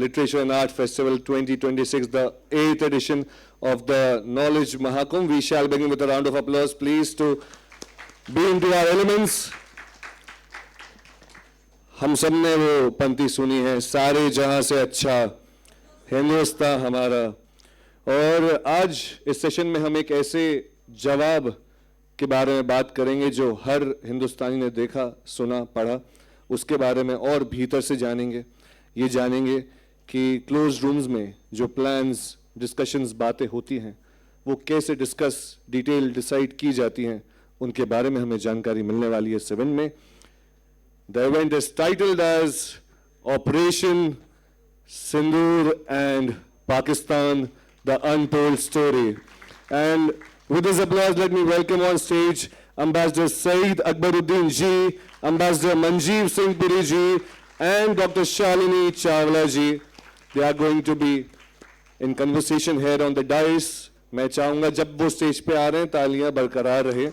Literature and Art Festival 2026, the 8th edition of the Knowledge Mahakumbh. We shall begin with a round of applause, please, to be into our elements. हम सब ने वो पंक्ति सुनी है, सारे जहां से अच्छा हिंदुस्तान हमारा। और आज इस सेशन में हम एक ऐसे जवाब के बारे में बात करेंगे जो हर हिंदुस्तानी ने देखा, सुना, पढ़ा, उसके बारे में और भीतर से जानेंगे। ये जानेंगे कि क्लोज रूम्स में जो प्लान्स, डिस्कशंस, बातें होती हैं, वो कैसे डिस्कस, डिटेल डिसाइड की जाती हैं, उनके बारे में हमें जानकारी मिलने वाली है इस इवेंट में। The event is titled as Operation Sindoor and Pakistan, the Untold Story. And with this applause, let me welcome on stage Ambassador Syed Akbaruddin ji, Ambassador Manjeev Singh Puri ji, and Dr. Shalini Chawla ji. They are going to be in conversation here on the dais. मैं चाहूँगा जब वो stage पे आ रहे हैं तालियां बरकरार रहे.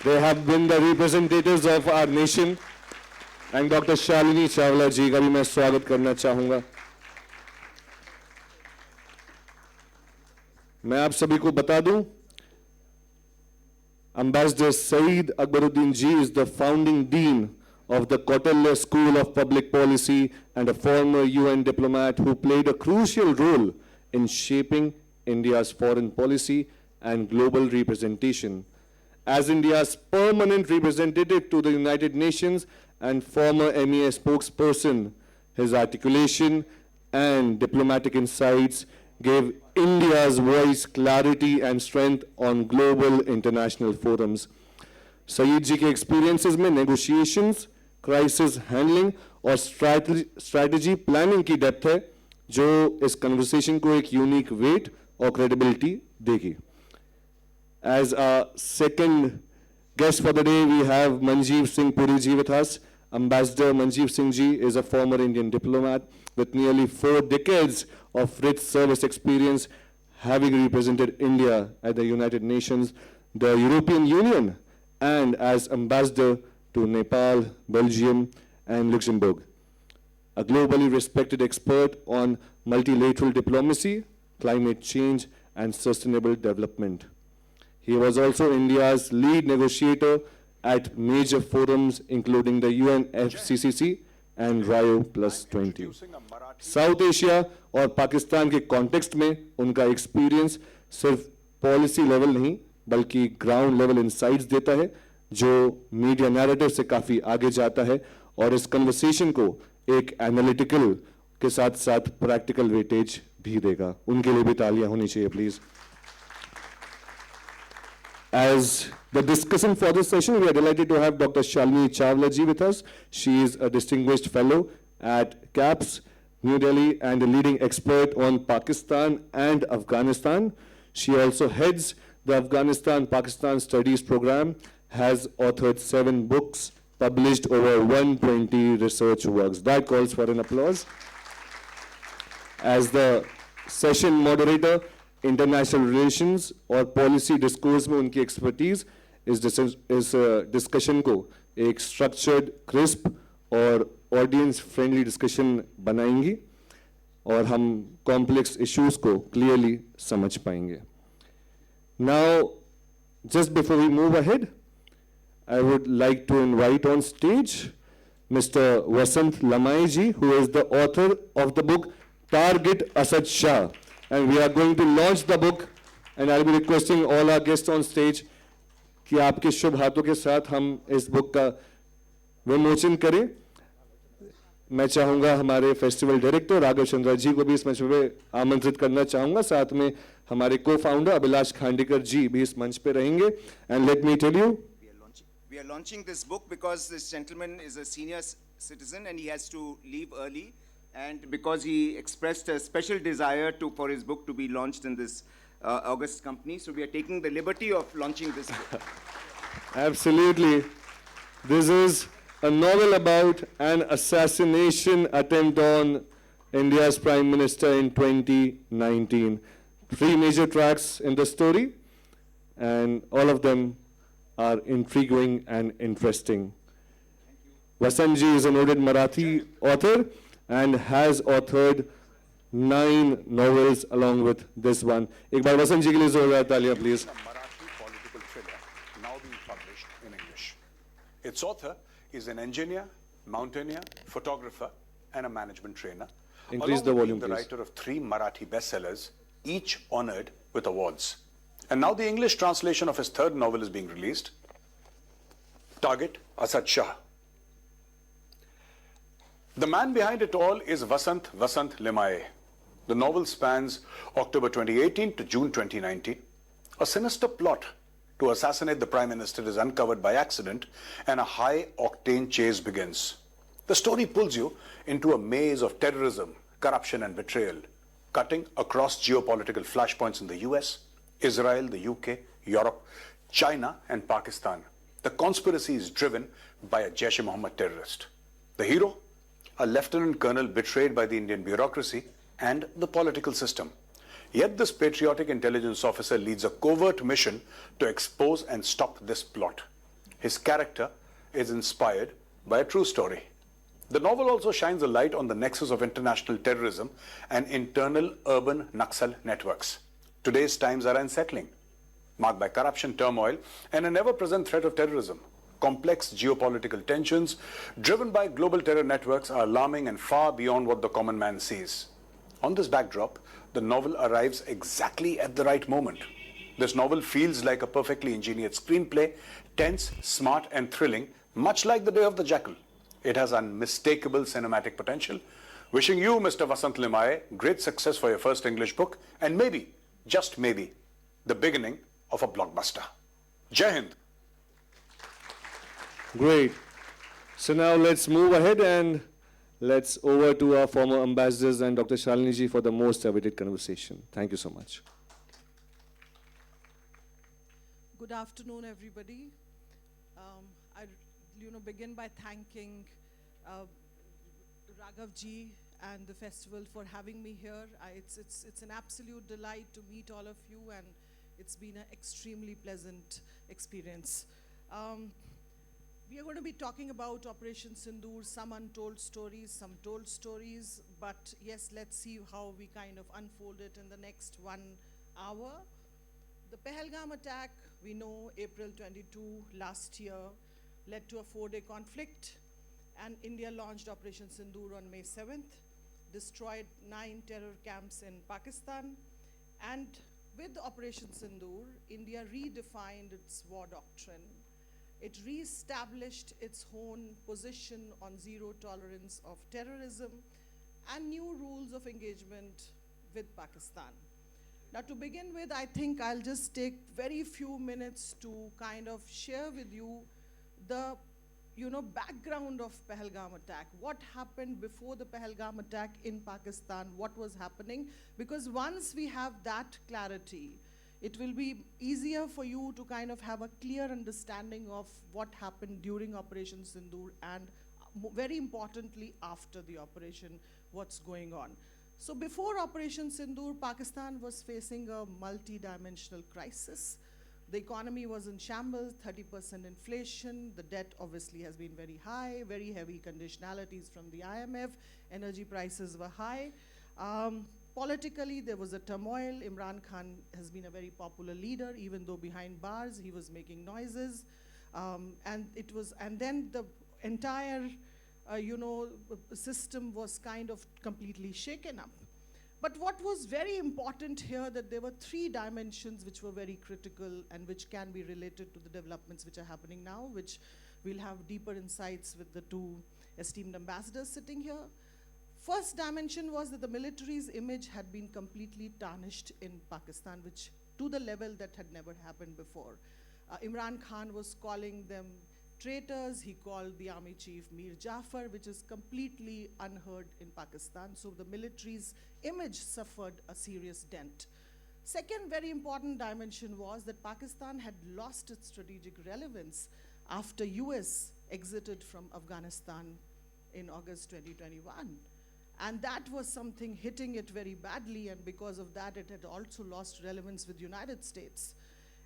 They have been the representatives of our nation. And Dr. Shalini Chawla जी का भी मैं स्वागत करना चाहूँगा. मैं आप सभी को बता दूं, Ambassador Syed Akbaruddin ji is the founding dean of the Kautilya School of Public Policy and a former UN diplomat who played a crucial role in shaping India's foreign policy and global representation. As India's permanent representative to the United Nations and former MEA spokesperson, his articulation and diplomatic insights gave India's voice clarity and strength on global international forums. Syed ji के experiences में negotiations, crisis handling और strategy planning की depth है, जो इस conversation को एक unique weight और credibility देगी. As our second guest for the day, we have Manjeev Singh Puri ji with us. Ambassador Manjeev Singh ji is a former Indian diplomat with nearly 4 decades of rich service experience, having represented India at the United Nations, the European Union, and as ambassador to Nepal, Belgium, and Luxembourg. A globally respected expert on multilateral diplomacy, climate change, and sustainable development. He was also India's lead negotiator at major forums including the UNFCCC and Rio +20. South Asia और पाकिस्तान के context में उनका experience सिर्फ policy level नहीं बल्कि ground level insights देता है जो मीडिया नैरेटिव से काफी आगे जाता है और इस कन्वर्सेशन को एक एनालिटिकल के साथ साथ प्रैक्टिकल वेटेज भी देगा. उनके लिए भी तालियां होनी चाहिए please. As the discussion for this session, we are delighted to have Dr. Shalini Chawla ji with us. She is a distinguished fellow at CAPS, New Delhi, and a leading expert on Pakistan and Afghanistan. She also heads the Afghanistan-Pakistan Studies Program, has authored 7 books, published over 120 research works. That calls for an applause. As the session moderator, international relations और policy discourse में उनकी expertise इस discussion को एक structured, crisp और audience friendly discussion बनाएंगी और हम कॉम्प्लेक्स इश्यूज को क्लियरली समझ पाएंगे. Now just before we move ahead, I would like to invite on stage mister Vasant Lamai ji, who is the author of the book target Asad Shah. And we are going to launch the book, and I'll be requesting all our guests on stage कि आपके शुभ हाथों के साथ हम इस book का विमोचन करें. मैं चाहूँगा हमारे फेस्टिवल डायरेक्टर राघव चंद्रा जी को भी इस मंच पे आमंत्रित करना चाहूँगा. साथ में हमारे को-फाउंडर अभिलाष खांडेकर जी भी इस मंच पे रहेंगे. And let me tell you, we are launching this book because this gentleman is a senior citizen and he has to leave early. And because he expressed a special desire for his book to be launched in this August company, so we are taking the liberty of launching this book. Absolutely. This is a novel about an assassination attempt on India's Prime Minister in 2019. 3 major tracks in the story, and all of them are intriguing and interesting. Vasant ji is a noted Marathi author and has authored 9 novels along with this one. एक बार वसंत जी के लिए जोरदार तालियां please. A Marathi political thriller now being published in English. Its author is an engineer, mountaineer, photographer, and a management trainer. Increase along the with volume, being the please. writer of 3 Marathi bestsellers, each honored with awards. And now the English translation of his 3rd novel is being released. Target Asad Shah. The man behind it all is Vasant Limaye. The novel spans October 2018 to June 2019. A sinister plot to assassinate the Prime Minister is uncovered by accident and a high-octane chase begins. The story pulls you into a maze of terrorism, corruption and betrayal, cutting across geopolitical flashpoints in the US, Israel, the UK, Europe, China and Pakistan. The conspiracy is driven by a Jaish-e-Mohammed terrorist. The hero? A lieutenant colonel betrayed by the Indian bureaucracy and the political system. Yet this patriotic intelligence officer leads a covert mission to expose and stop this plot. His character is inspired by a true story. The novel also shines a light on the nexus of international terrorism and internal urban Naxal networks. Today's times are unsettling, marked by corruption, turmoil, and an ever-present threat of terrorism. Complex geopolitical tensions driven by global terror networks are alarming and far beyond what the common man sees. On this backdrop, the novel arrives exactly at the right moment. This novel feels like a perfectly engineered screenplay, tense, smart, and thrilling, much like The Day of the Jackal. It has unmistakable cinematic potential. Wishing you, Mr. Vasant Limaye, great success for your first English book, and maybe, just maybe, the beginning of a blockbuster. Jai Hind. Great. So now let's move ahead and let's over to our former ambassadors and Dr. Shalini ji for the most awaited conversation. Thank you so much. Good afternoon, everybody. I begin by thanking Raghav ji and the festival for having me here. It's an absolute delight to meet all of you, and it's been an extremely pleasant experience. We are going to be talking about Operation Sindoor, some untold stories, some told stories, but yes, let's see how we kind of unfold it in the next 1 hour. The Pahalgam attack, we know, April 22 last year, led to a 4-day conflict, and India launched Operation Sindoor on May 7th, destroyed 9 terror camps in Pakistan, and with Operation Sindoor, India redefined its war doctrine. It re-established its own position on zero tolerance of terrorism and new rules of engagement with Pakistan. Now, to begin with, I think I'll just take very few minutes to kind of share with you the background of Pahalgam attack. What happened before the Pahalgam attack in Pakistan? What was happening? Because once we have that clarity, it will be easier for you to kind of have a clear understanding of what happened during Operation Sindoor and very importantly after the operation, what's going on. So before Operation Sindoor, Pakistan was facing a multi-dimensional crisis. The economy was in shambles, 30% inflation, the debt obviously has been very high, very heavy conditionalities from the IMF, energy prices were high. Politically, there was a turmoil. Imran Khan has been a very popular leader, even though behind bars he was making noises. And then the entire, system was kind of completely shaken up. But what was very important here, that there were 3 dimensions which were very critical and which can be related to the developments which are happening now, which we'll have deeper insights with the 2 esteemed ambassadors sitting here. First dimension was that the military's image had been completely tarnished in Pakistan, which to the level that had never happened before. Imran Khan was calling them traitors. He called the army chief Mir Jafar, which is completely unheard in Pakistan. So the military's image suffered a serious dent. Second very important dimension was that Pakistan had lost its strategic relevance after US exited from Afghanistan in August 2021. And that was something hitting it very badly, and because of that, it had also lost relevance with the United States.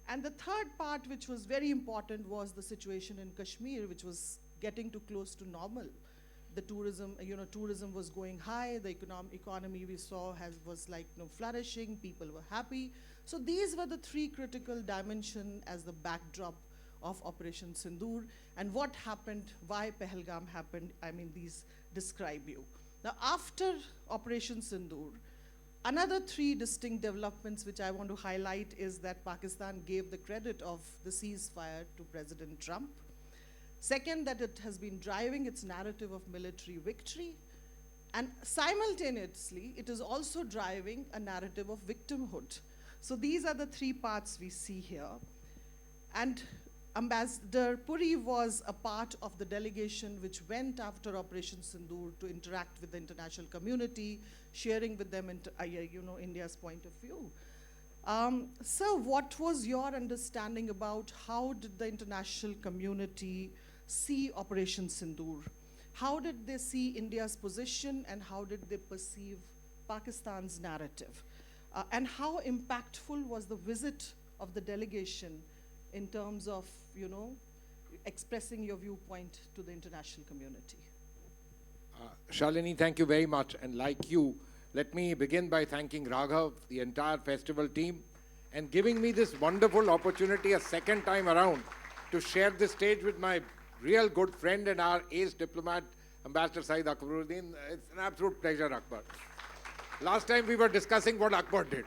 And the third part, which was very important, was the situation in Kashmir, which was getting too close to normal. the tourism, tourism was going high, the economy we saw was like, flourishing, people were happy. So these were the three critical dimensions as the backdrop of Operation Sindoor. And what happened, why Pahalgam happened, these describe you. Now after Operation Sindoor, another three distinct developments which I want to highlight is that Pakistan gave the credit of the ceasefire to President Trump. Second, that it has been driving its narrative of military victory. And simultaneously, it is also driving a narrative of victimhood. So these are the three parts we see here. And Ambassador Puri was a part of the delegation which went after Operation Sindoor to interact with the international community, sharing with them India's point of view. So what was your understanding about how did the international community see Operation Sindoor? How did they see India's position and how did they perceive Pakistan's narrative? And how impactful was the visit of the delegation in terms of, expressing your viewpoint to the international community? Shalini, thank you very much. And like you, let me begin by thanking Raghav, the entire festival team, and giving me this wonderful opportunity a second time around to share this stage with my real good friend and our ace diplomat, Ambassador Syed Akbaruddin. It's an absolute pleasure, Akbar. Last time we were discussing what Akbar did.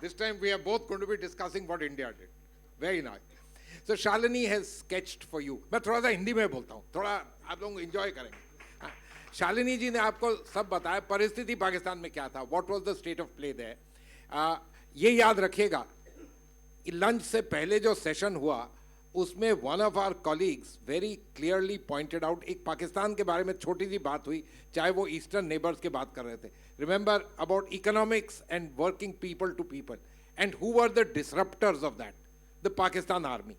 This time we are both going to be discussing what India did. Very nice. So Shalini has sketched for you. मैं थोड़ा सा हिंदी में बोलता हूँ, थोड़ा आप लोग enjoy करेंगे. शालिनी जी ने आपको सब बताया परिस्थिति पाकिस्तान में क्या था. What was the state of play there? ये याद रखिएगा, लंच से पहले जो सेशन हुआ उसमें one of our colleagues very clearly pointed out, एक पाकिस्तान के बारे में छोटी सी बात हुई, चाहे वो ईस्टर्न नेबर्स की बात कर रहे थे. Remember about economics and working people to people. And who were the disruptors of that? The Pakistan army.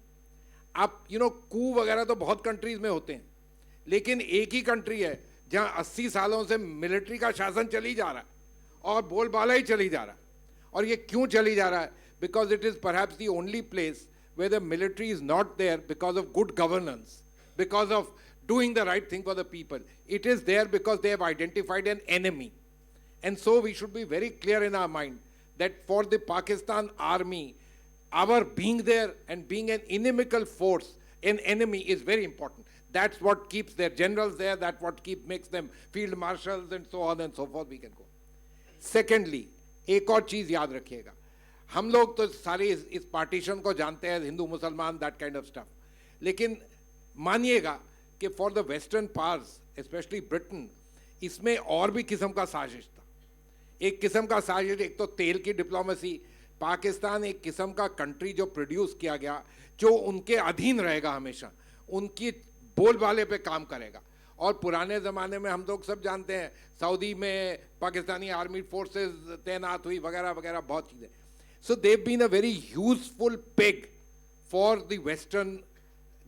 आप coup वगैरह तो बहुत कंट्रीज में होते हैं, लेकिन एक ही कंट्री है जहां 80 सालों से मिलिट्री का शासन चली जा रहा है और बोलबाला ही चली जा रहा है. और ये क्यों चली जा रहा है? Because it is perhaps the only place where the military is not there because of good governance, because of doing the right thing for the people. It is there because they have identified an enemy. And so we should be very clear in our mind that for the Pakistan army, our being there and being an inimical force, an enemy, is very important. That's what keeps their generals there, that's what makes them field marshals and so on and so forth. We can go. Secondly, एक और चीज़ याद रखिएगा, हम लोग तो सारे इस partition को जानते हैं, हिंदू मुसलमान, that kind of stuff. लेकिन मानिएगा कि for the Western powers, especially Britain, इसमें और भी किस्म का साजिश था. एक किस्म का साजिश, एक तो तेल की डिप्लोमेसी. पाकिस्तान एक किस्म का कंट्री जो प्रोड्यूस किया गया, जो उनके अधीन रहेगा हमेशा, उनकी बोलबाले पे काम करेगा. और पुराने ज़माने में हम लोग सब जानते हैं, सऊदी में पाकिस्तानी आर्मी फोर्सेस तैनात हुई वगैरह वगैरह बहुत चीज़ें. So they've been a very useful peg for the Western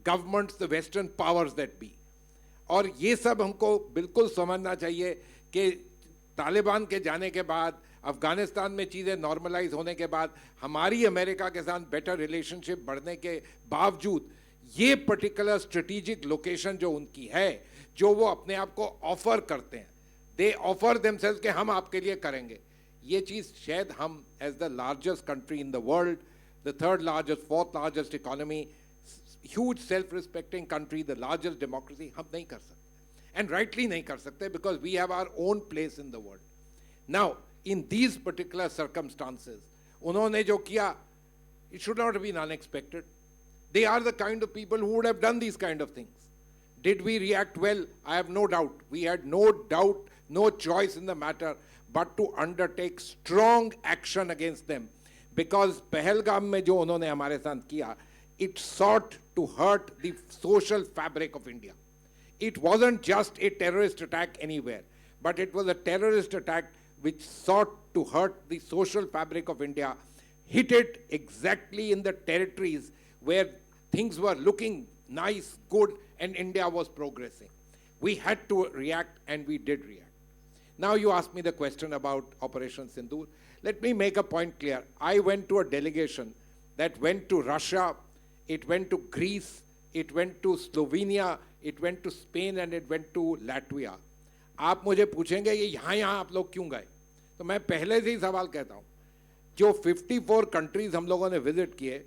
governments, the Western powers that be. और ये सब हमको बिल्कुल समझना चाहिए कि तालिबान के जाने के बाद, अफगानिस्तान में चीज़ें नॉर्मलाइज होने के बाद, हमारी अमेरिका के साथ बेटर रिलेशनशिप बढ़ने के बावजूद, ये पर्टिकुलर स्ट्रेटेजिक लोकेशन जो उनकी है, जो वो अपने आप को ऑफर करते हैं, दे ऑफर देमसेल्व्स कि हम आपके लिए करेंगे. ये चीज़ शायद हम as the largest country in the world, the third largest, fourth largest economy, huge self respecting country, the largest democracy, हम नहीं कर सकते. एंड राइटली नहीं कर सकते because we have our own place in the world. Now in these particular circumstances, उन्होंने जो किया, it should not have been unexpected. They are the kind of people who would have done these kind of things. Did we react well? I have no doubt. We had no doubt, no choice in the matter but to undertake strong action against them, because Pahalgam में जो उन्होंने हमारे साथ किया, it sought to hurt the social fabric of India. It wasn't just a terrorist attack anywhere, but it was a terrorist attack which sought to hurt the social fabric of India, hit it exactly in the territories where things were looking nice, good, and India was progressing. We had to react, and we did react. Now you asked me the question about Operation Sindoor. Let me make a point clear. I went to a delegation that went to Russia, it went to Greece, it went to Slovenia, it went to Spain and it went to Latvia. आप मुझे पूछेंगे ये यहाँ आप लोग क्यों गए, तो मैं पहले से ही सवाल कहता हूँ, जो 54 countries हम लोगों ने visit किए,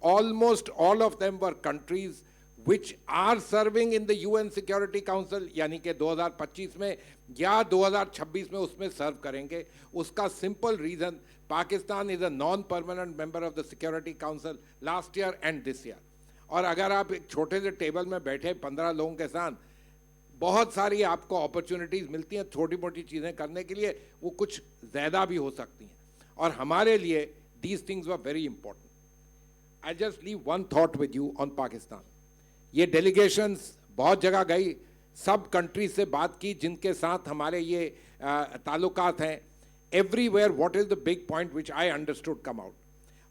almost all of them were countries which are serving in the UN Security Council, यानी कि 2025 में या 2026 में उसमें सर्व करेंगे. उसका simple reason, Pakistan is a non-permanent member of the Security Council last year and this year. और अगर आप एक छोटे से टेबल में बैठे 15 लोगों के साथ, बहुत सारी आपको अपॉर्चुनिटीज़ मिलती हैं छोटी मोटी चीज़ें करने के लिए, वो कुछ ज़्यादा भी हो सकती हैं. और हमारे लिए these things were very important. I just leave one thought with you on Pakistan. ये delegations बहुत जगह गई, सब countries से बात की जिनके साथ हमारे ये ताल्लुकात हैं. Everywhere, what is the big point which I understood come out?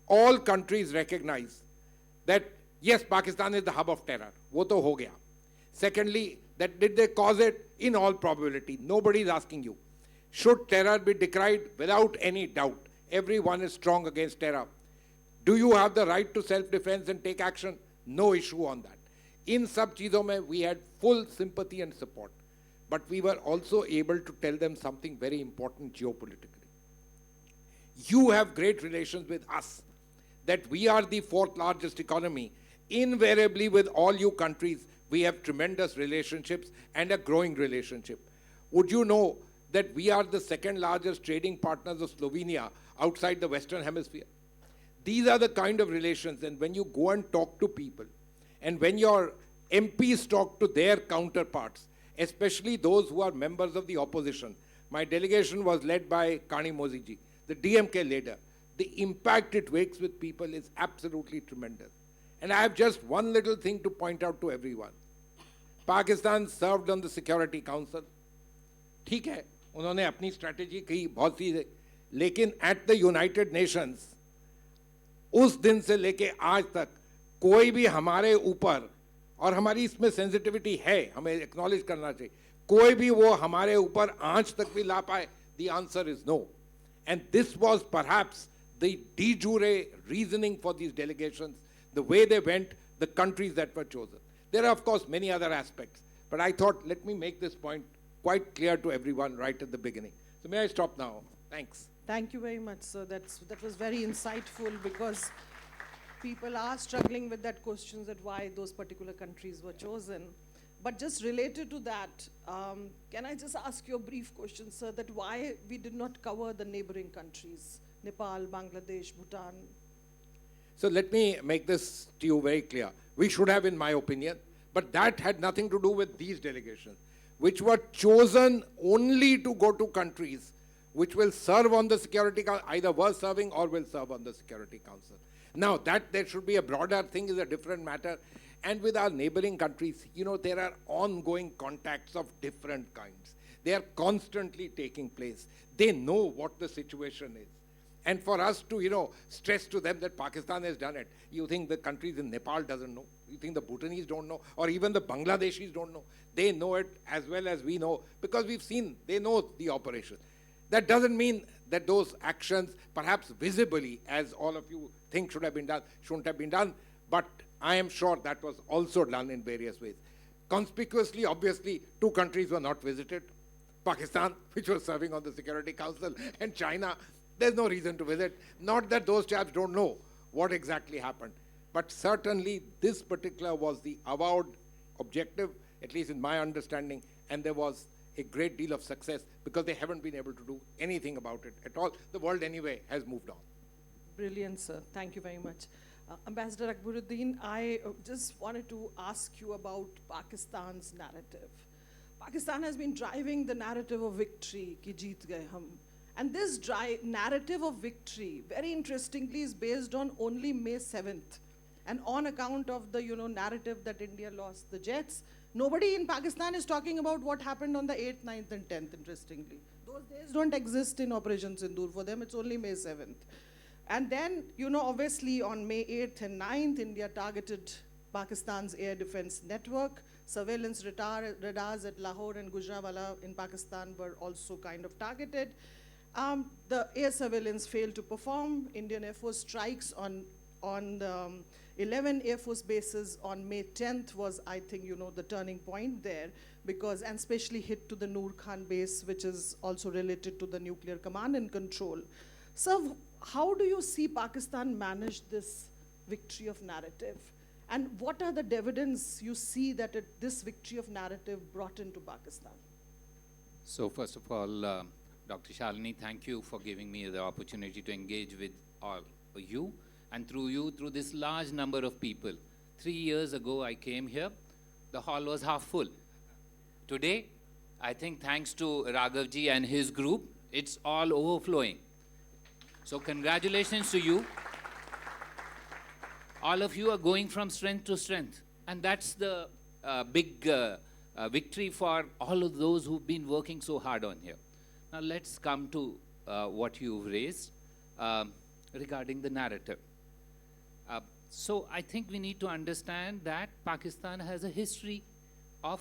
All countries recognize that yes, Pakistan is the hub of terror. वो तो हो गया. Secondly, that did they cause it? In all probability, nobody is asking you. Should terror be decried? Without any doubt, everyone is strong against terror. Do you have the right to self-defense and take action? No issue on that. In सब चीज़ों में we had full sympathy and support, but we were also able to tell them something very important geopolitically. You have great relations with us, that we are the 4th largest economy. Invariably with all you countries, we have tremendous relationships and a growing relationship. Would you know that we are the 2nd largest trading partners of Slovenia outside the Western Hemisphere? These are the kind of relations, and when you go and talk to people, and when your MPs talk to their counterparts, especially those who are members of the opposition, my delegation was led by Kani Moziji, the DMK leader. The impact it makes with people is absolutely tremendous. And I have just one little thing to point out to everyone. Pakistan served on the Security Council. ठीक है, उन्होंने अपनी strategy की बहुत सी, लेकिन at the United Nations, उस दिन से लेके आज तक कोई भी हमारे ऊपर, और हमारी इसमें सेंसिटिविटी है, हमें एक्नॉलेज करना चाहिए, कोई भी वो हमारे ऊपर आंच तक भी ला पाए, the answer is no. And this was perhaps the de jure reasoning for these delegations, the way they went, the countries that were chosen. There are of course many other aspects, but I thought let me make this point quite clear to everyone right at the beginning. So may I stop now? Thanks. Thank you very much, sir. That was very insightful, because people are struggling with that question, that why those particular countries were chosen. But just related to that, can I just ask you a brief question, sir, that why we did not cover the neighboring countries, Nepal, Bangladesh, Bhutan? So let me make this to you very clear. We should have, in my opinion, but that had nothing to do with these delegations, which were chosen only to go to countries which will serve on the Security Council, either were serving or will serve on the Security Council. Now, that there should be a broader thing is a different matter. And with our neighboring countries, you know, there are ongoing contacts of different kinds. They are constantly taking place. They know what the situation is. And for us to, you know, stress to them that Pakistan has done it, you think the countries in Nepal doesn't know? You think the Bhutanese don't know? Or even the Bangladeshis don't know? They know it as well as we know, because we've seen, they know the operation. That doesn't mean that those actions, perhaps visibly, as all of you think should have been done, shouldn't have been done, but I am sure that was also done in various ways. Conspicuously, obviously, 2 countries were not visited. Pakistan, which was serving on the Security Council, and China. There's no reason to visit. Not that those chaps don't know what exactly happened, but certainly this particular was the avowed objective, at least in my understanding, and there was a great deal of success because they haven't been able to do anything about it at all. The world anyway has moved on. Brilliant, sir. Thank you very much. Ambassador Akbaruddin, I just wanted to ask you about Pakistan's narrative. Pakistan has been driving the narrative of victory, ki jeet gaye hum. And this narrative of victory, very interestingly, is based on only May 7th. And on account of the, narrative that India lost the jets, nobody in Pakistan is talking about what happened on the 8th, 9th, and 10th, interestingly. Those days don't exist in Operation Sindoor. For them, it's only May 7th. And then, obviously on May 8th and 9th, India targeted Pakistan's air defense network. Surveillance radars at Lahore and Gujranwala in Pakistan were also kind of targeted. The air surveillance failed to perform. Indian Air Force strikes on on 11 Air Force bases on May 10th was, I think, the turning point there, because, and especially hit to the Noor Khan base, which is also related to the nuclear command and control. So how do you see Pakistan manage this victory of narrative? And what are the dividends you see that this victory of narrative brought into Pakistan? So first of all, Dr. Shalini, thank you for giving me the opportunity to engage with all you, and through you, through this large number of people. 3 years ago, I came here, the hall was half full. Today, I think thanks to Raghavji and his group, it's all overflowing. So congratulations to you. All of you are going from strength to strength. And that's the big victory for all of those who've been working so hard on here. Now let's come to what you've raised regarding the narrative. So I think we need to understand that Pakistan has a history of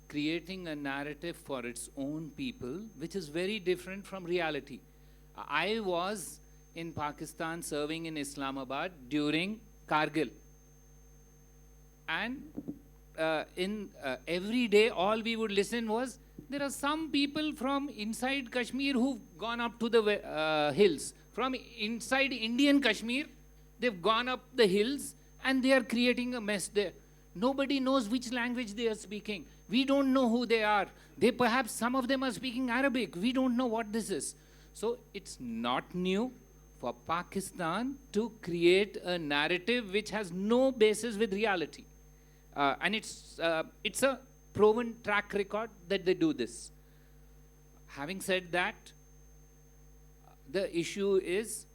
creating a narrative for its own people, which is very different from reality. I was in Pakistan serving in Islamabad during Kargil. And every day, all we would listen was, there are some people from inside Kashmir who've gone up to the hills. From inside Indian Kashmir, they've gone up the hills and they are creating a mess there. Nobody knows which language they are speaking. We don't know who they are. Perhaps some of them are speaking Arabic. We don't know what this is. So it's not new for Pakistan to create a narrative which has no basis with reality. And it's a proven track record that they do this. Having said that, the issue is,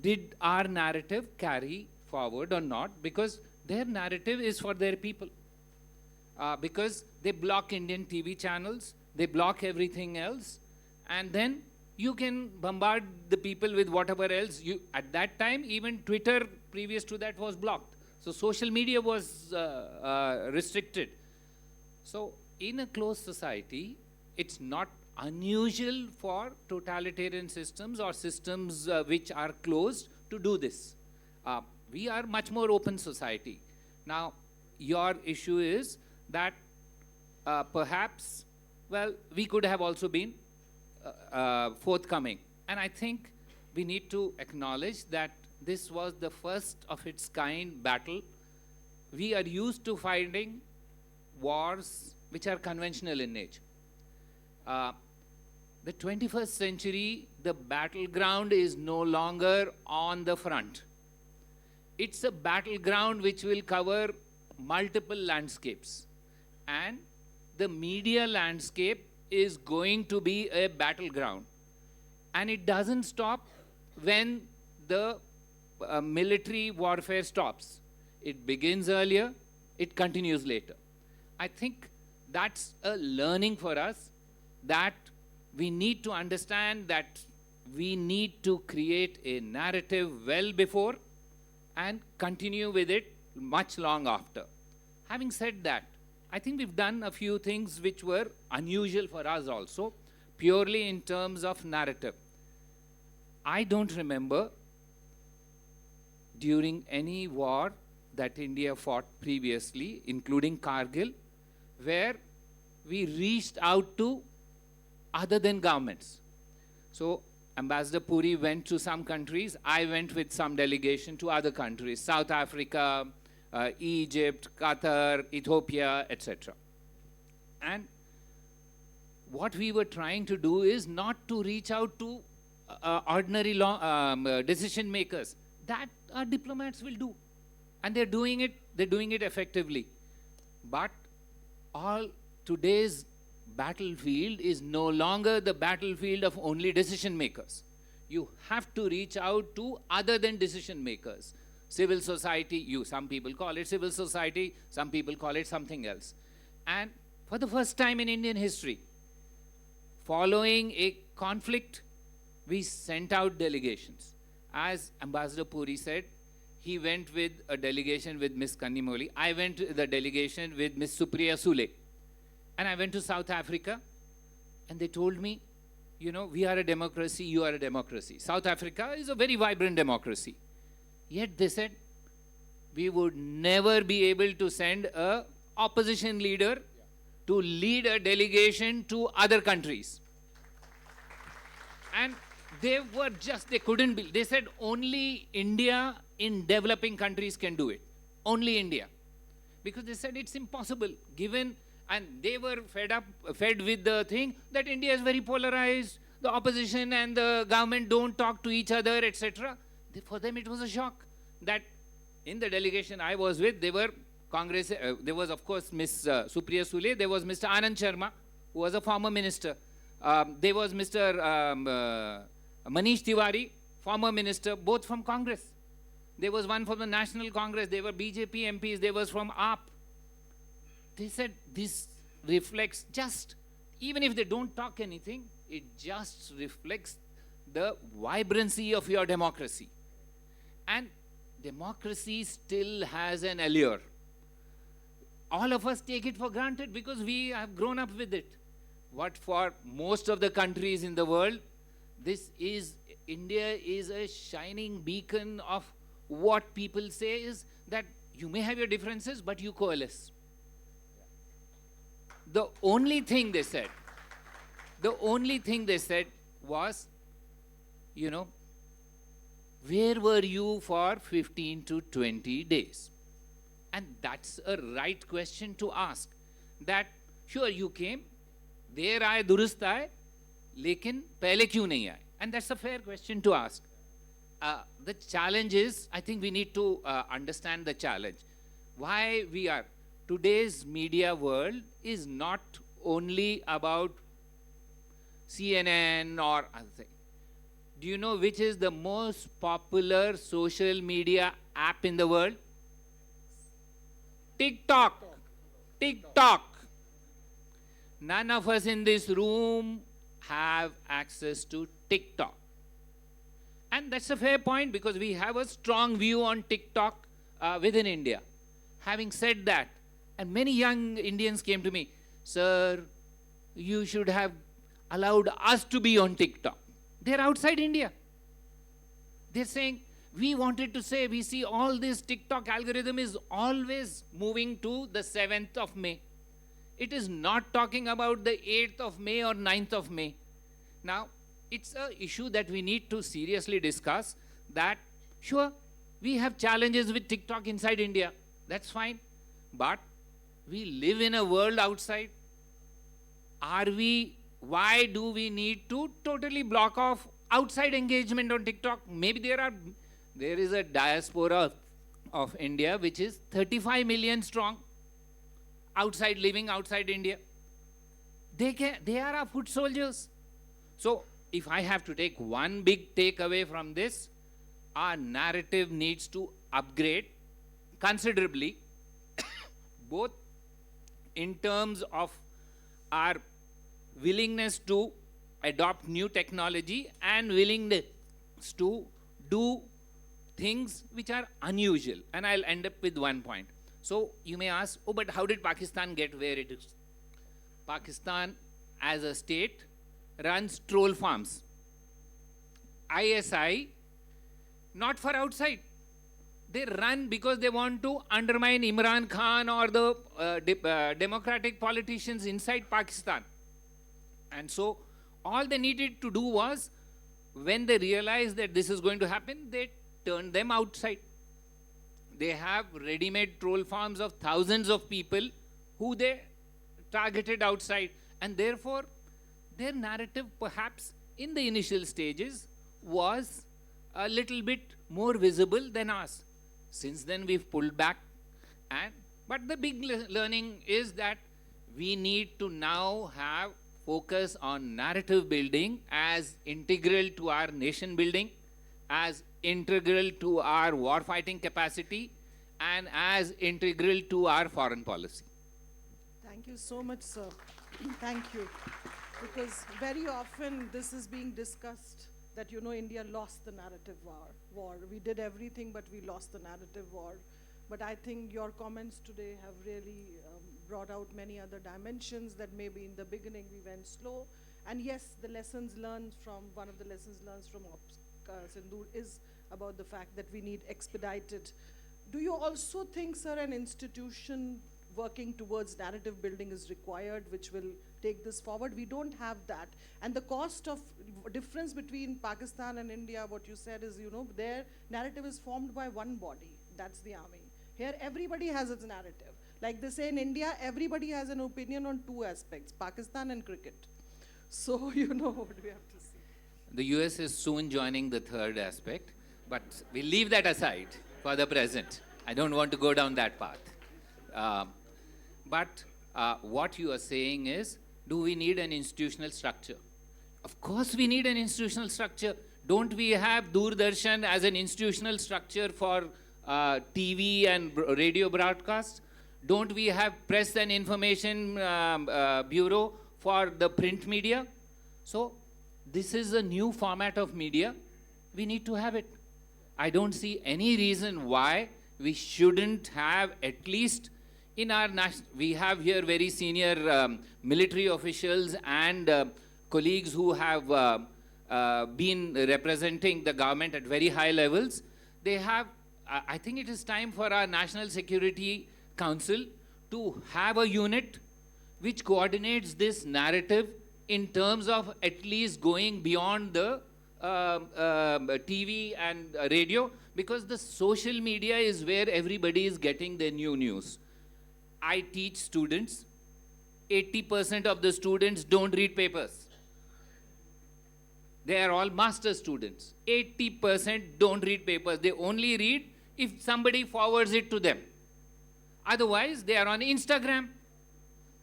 did our narrative carry forward or not? Because their narrative is for their people. Because they block Indian TV channels, they block everything else, and then you can bombard the people with whatever else. At that time, even Twitter previous to that was blocked. So social media was restricted. So in a closed society, it's not unusual for totalitarian systems or systems which are closed to do this. We are much more open society. Now, your issue is that perhaps, well, we could have also been forthcoming. And I think we need to acknowledge that this was the first of its kind battle. We are used to fighting wars which are conventional in nature. The 21st century, the battleground is no longer on the front. It's a battleground which will cover multiple landscapes. And the media landscape is going to be a battleground. And it doesn't stop when the military warfare stops. It begins earlier, it continues later. I think that's a learning for us, that we need to understand that we need to create a narrative well before and continue with it much long after. Having said that, I think we've done a few things which were unusual for us also, purely in terms of narrative. I don't remember during any war that India fought previously, including Kargil, where we reached out to other than governments. So Ambassador Puri went to some countries. I went with some delegation to other countries, South Africa, Egypt, Qatar, Ethiopia, etc. And what we were trying to do is not to reach out to ordinary decision makers. That our diplomats will do. And they're doing it effectively. But all today's battlefield is no longer the battlefield of only decision makers. You have to reach out to other than decision makers. Civil society, some people call it civil society, some people call it something else. And for the first time in Indian history, following a conflict, we sent out delegations. As Ambassador Puri said, he went with a delegation with Ms. Kannimoli. I went with the delegation with Ms. Supriya Sule. And I went to South Africa, and they told me, we are a democracy, you are a democracy. South Africa is a very vibrant democracy. Yet they said, we would never be able to send a opposition leader to lead a delegation to other countries. And they were just, they couldn't be, they said only India in developing countries can do it. Only India. Because they said it's impossible, given, and they were fed with the thing that India is very polarized, the opposition and the government don't talk to each other, etc. For them it was a shock that in the delegation I was with, they were Congress, there was of course Miss Supriya Sule, there was Mr. Anand Sharma, who was a former minister. There was Mr. Manish Tiwari, former minister, both from Congress. There was one from the National Congress, they were BJP MPs, there was from AAP. They said this reflects just, even if they don't talk anything, it just reflects the vibrancy of your democracy. And democracy still has an allure. All of us take it for granted because we have grown up with it. What for most of the countries in the world, India is a shining beacon of what people say is that you may have your differences, but you coalesce. The only thing they said was, you know, where were you for 15 to 20 days? And that's a right question to ask. That, sure, you came, there aaye, durust aaye, lekin pehle kyun nahi aaye? And that's a fair question to ask. The challenge is, I think we need to understand the challenge. Why we are, today's media world is not only about CNN or other thing. Do you know which is the most popular social media app in the world? TikTok. TikTok. None of us in this room have access to TikTok. And that's a fair point because we have a strong view on TikTok within India. Having said that, and many young Indians came to me, sir, you should have allowed us to be on TikTok. They're outside India. They're saying, we wanted to say, we see all this TikTok algorithm is always moving to the 7th of May. It is not talking about the 8th of May or 9th of May. Now, it's an issue that we need to seriously discuss that, sure, we have challenges with TikTok inside India. That's fine. But we live in a world outside. Why do we need to totally block off outside engagement on TikTok? Maybe there is a diaspora of India which is 35 million strong, living outside India. They are our foot soldiers. So if I have to take one big takeaway from this, our narrative needs to upgrade considerably, both in terms of our willingness to adopt new technology and willingness to do things which are unusual. And I'll end up with one point. So you may ask, oh, but how did Pakistan get where it is? Pakistan as a state runs troll farms. ISI, not for outside. They run because they want to undermine Imran Khan or the democratic politicians inside Pakistan. And so all they needed to do was, when they realized that this is going to happen, they turned them outside. They have ready-made troll farms of thousands of people who they targeted outside. And therefore, their narrative perhaps in the initial stages was a little bit more visible than ours. Since then, we've pulled back. But the big learning is that we need to now have focus on narrative building as integral to our nation building, as integral to our warfighting capacity, and as integral to our foreign policy. Thank you so much, sir. Thank you. Because very often this is being discussed that, you know, India lost the narrative war. We did everything, but we lost the narrative war. But I think your comments today have really brought out many other dimensions that maybe in the beginning we went slow. And yes, the lessons learned from, one of the lessons learned from Sindoor is about the fact that we need expedited. Do you also think, sir, an institution working towards narrative building is required, which will take this forward? We don't have that. And the cost of difference between Pakistan and India, what you said is, their narrative is formed by one body. That's the army. Here, everybody has its narrative. Like they say in India, everybody has an opinion on two aspects, Pakistan and cricket. So, what do we have to see? The US is soon joining the third aspect, but we'll leave that aside for the present. I don't want to go down that path. But what you are saying is, do we need an institutional structure? Of course we need an institutional structure. Don't we have Doordarshan as an institutional structure for TV and radio broadcast? Don't we have Press and Information Bureau for the print media? So this is a new format of media. We need to have it. I don't see any reason why we shouldn't have at least in our we have here very senior military officials and colleagues who have been representing the government at very high levels. They have, I think it is time for our National Security Council to have a unit which coordinates this narrative in terms of at least going beyond the TV and radio, because the social media is where everybody is getting their new news. I teach students. 80% of the students don't read papers. They are all master students. 80% don't read papers. They only read if somebody forwards it to them. Otherwise, they are on Instagram.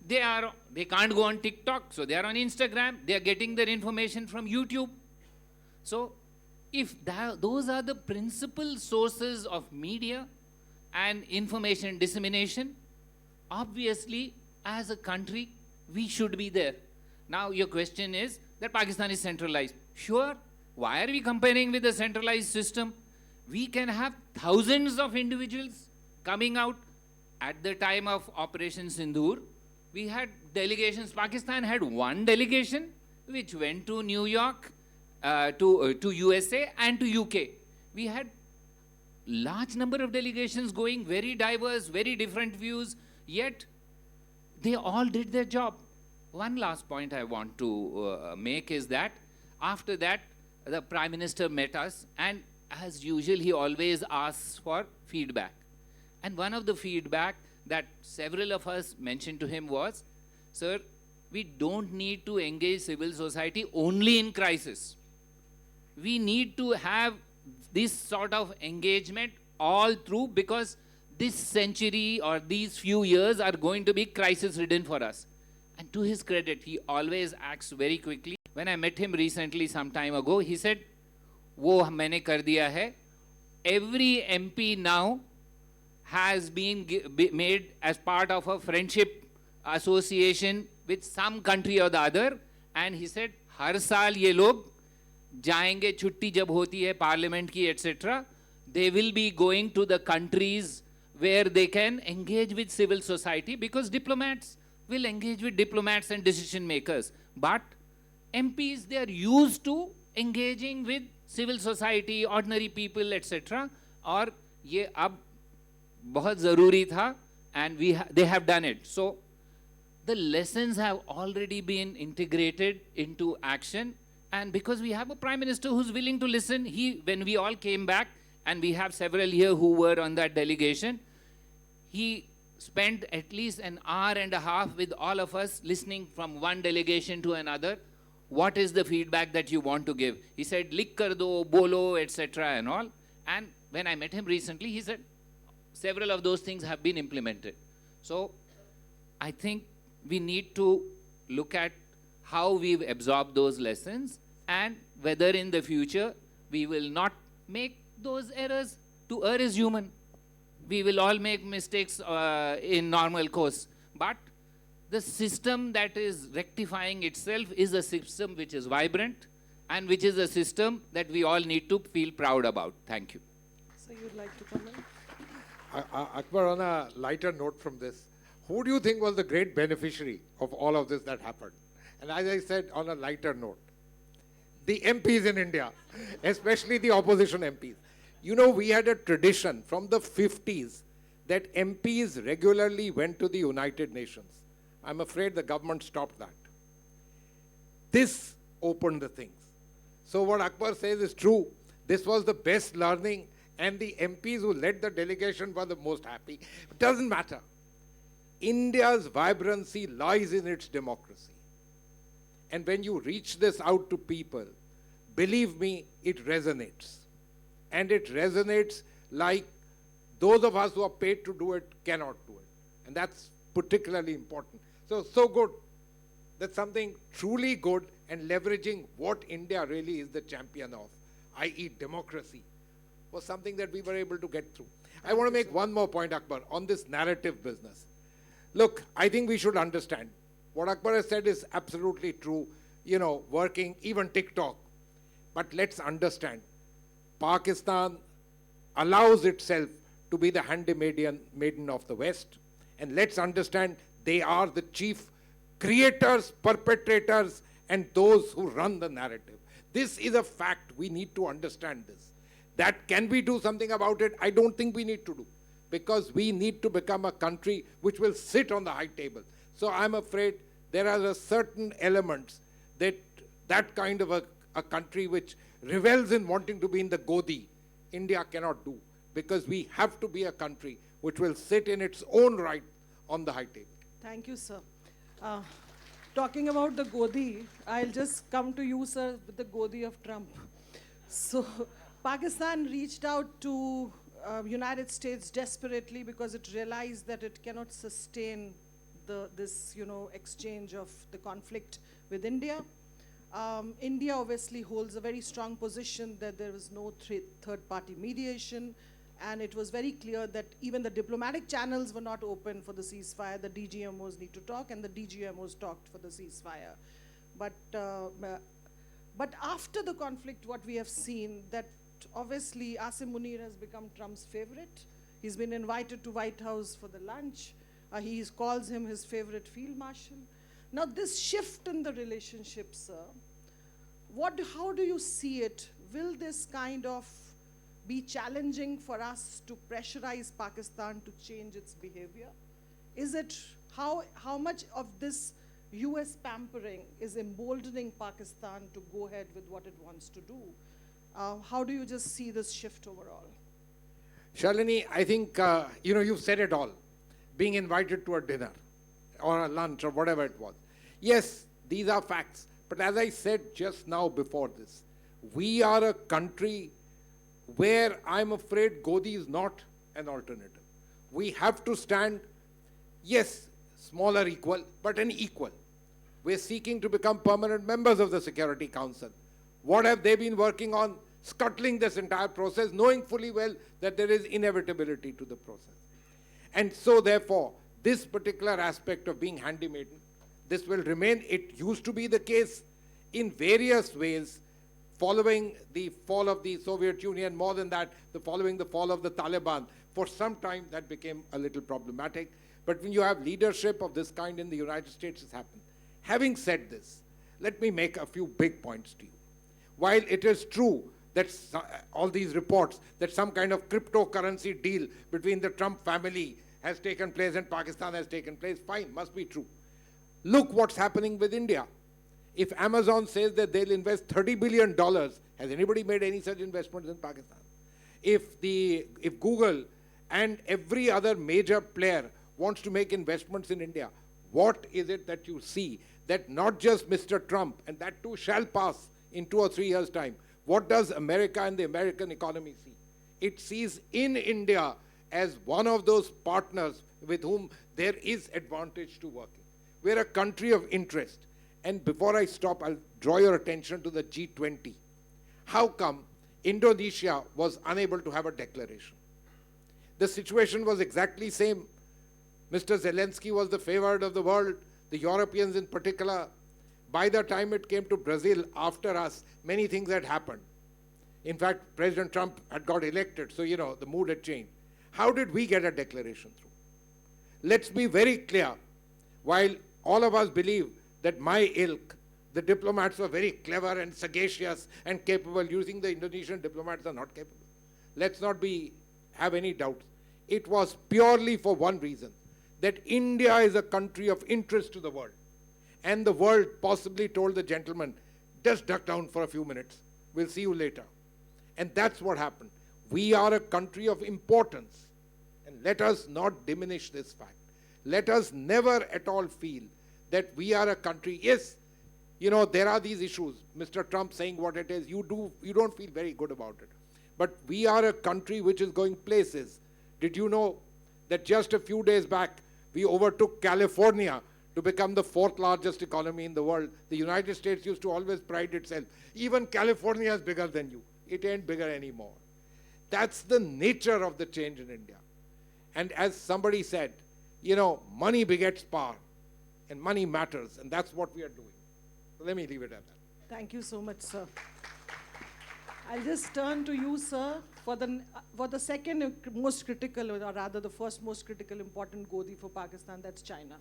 They can't go on TikTok, so they are on Instagram. They are getting their information from YouTube. So, if those are the principal sources of media and information dissemination, obviously, as a country, we should be there. Now, your question is that Pakistan is centralized. Sure, why are we comparing with a centralized system? We can have thousands of individuals coming out. At the time of Operation Sindoor, we had delegations. Pakistan had one delegation which went to New York, to USA and to UK. We had large number of delegations going, very diverse, very different views, yet they all did their job. One last point I want to make is that after that, the Prime Minister met us, and as usual, he always asks for feedback. And one of the feedback that several of us mentioned to him was, sir, we don't need to engage civil society only in crisis. We need to have this sort of engagement all through, because this century or these few years are going to be crisis-ridden for us. And to his credit, he always acts very quickly. When I met him recently some time ago, he said, "वो मैंने कर दिया है." Every MP now has been made as part of a friendship association with some country or the other. And he said, हर साल ये लोग जाएंगे, छुट्टी जब होती है पार्लियामेंट की, etc. They will be going to the countries where they can engage with civil society, because diplomats will engage with diplomats and decision makers. But MPs, they are used to engaging with civil society, ordinary people, etc. और ये अब बहुत ज़रूरी था, and they have done it. So the lessons have already been integrated into action, and because we have a Prime Minister who's willing to listen, when we all came back, and we have several here who were on that delegation, he spent at least an hour and a half with all of us listening from one delegation to another. What is the feedback that you want to give? He said, "Likh kar do, bolo, etc." and all. And when I met him recently, he said, several of those things have been implemented. So I think we need to look at how we've absorbed those lessons, and whether in the future we will not make those errors. To err is human. We will all make mistakes in normal course. But the system that is rectifying itself is a system which is vibrant, and which is a system that we all need to feel proud about. Thank you. So you'd like to comment? Akbar, on a lighter note from this, who do you think was the great beneficiary of all of this that happened? And as I said, on a lighter note, the MPs in India, especially the opposition MPs. You know, we had a tradition from the 50s that MPs regularly went to the United Nations. I'm afraid the government stopped that. This opened the things. So what Akbar says is true. This was the best learning, and the MPs who led the delegation were the most happy. It doesn't matter. India's vibrancy lies in its democracy. And when you reach this out to people, believe me, it resonates. And it resonates like those of us who are paid to do it cannot do it. And that's particularly important. So good. That's something truly good and leveraging what India really is the champion of, i.e. democracy, was something that we were able to get through. I want to make one more point, Akbar, on this narrative business. Look, I think we should understand. What Akbar has said is absolutely true, you know, working, even TikTok. But let's understand, Pakistan allows itself to be the handmaiden of the West. And let's understand, they are the chief creators, perpetrators, and those who run the narrative. This is a fact. We need to understand this. That can we do something about it? I don't think we need to do, because we need to become a country which will sit on the high table. So I'm afraid there are a certain elements that kind of a country which revels in wanting to be in the Godi, India cannot do, because we have to be a country which will sit in its own right on the high table. Thank you, sir. Talking about the Godi, I'll just come to you, sir, with the Godi of Trump. So Pakistan reached out to United States desperately because it realized that it cannot sustain this exchange of the conflict with India. India obviously holds a very strong position that there was no third-party mediation, and it was very clear that even the diplomatic channels were not open for the ceasefire. The DGMOs need to talk, and the DGMOs talked for the ceasefire. But after the conflict, what we have seen, that obviously Asim Munir has become Trump's favorite. He's been invited to White House for the lunch. He calls him his favorite field marshal. Now this shift in the relationship, sir, how do you see it? Will this kind of be challenging for us to pressurize Pakistan to change its behavior? Is it, how much of this US pampering is emboldening Pakistan to go ahead with what it wants to do? How do you just see this shift overall? Shalini, I think, you've said it all. Being invited to a dinner or a lunch or whatever it was. Yes, these are facts. But as I said just now before this, we are a country where I'm afraid Godi is not an alternative. We have to stand, yes, smaller equal, but an equal. We're seeking to become permanent members of the Security Council. What have they been working on? Scuttling this entire process, knowing fully well that there is inevitability to the process. And so therefore, this particular aspect of being handy-maiden, this will remain. It used to be the case in various ways following the fall of the Soviet Union, more than that, following the fall of the Taliban. For some time, that became a little problematic. But when you have leadership of this kind in the United States, it's happened. Having said this, let me make a few big points to you. While it is true that all these reports that some kind of cryptocurrency deal between the Trump family has taken place and Pakistan has taken place, fine, must be true. Look what's happening with India. If Amazon says that they'll invest $30 billion, has anybody made any such investments in Pakistan? If Google and every other major player wants to make investments in India, what is it that you see that not just Mr. Trump, and that too shall pass in 2 or 3 years' time, what does America and the American economy see? It sees in India as one of those partners with whom there is advantage to working. We're a country of interest. And before I stop, I'll draw your attention to the G20. How come Indonesia was unable to have a declaration? The situation was exactly the same. Mr. Zelensky was the favored of the world, the Europeans in particular. By the time it came to Brazil, after us, many things had happened. In fact, President Trump had got elected, so, the mood had changed. How did we get a declaration through? Let's be very clear. While all of us believe that my ilk, the diplomats were very clever and sagacious and capable, using the Indonesian diplomats are not capable. let's not have any doubts. It was purely for one reason, that India is a country of interest to the world. And the world possibly told the gentleman, just duck down for a few minutes. We'll see you later. And that's what happened. We are a country of importance. And let us not diminish this fact. Let us never at all feel that we are a country, yes, you know, there are these issues. Mr. Trump saying what it is, you don't feel very good about it. But we are a country which is going places. Did you know that just a few days back, we overtook California to become the 4th largest economy in the world? The United States used to always pride itself. Even California is bigger than you. It ain't bigger anymore. That's the nature of the change in India. And as somebody said, you know, money begets power, and money matters, and that's what we are doing. So let me leave it at that. Thank you so much, sir. I'll just turn to you, sir, for the second most critical, or rather the first most critical important Godi for Pakistan, that's China.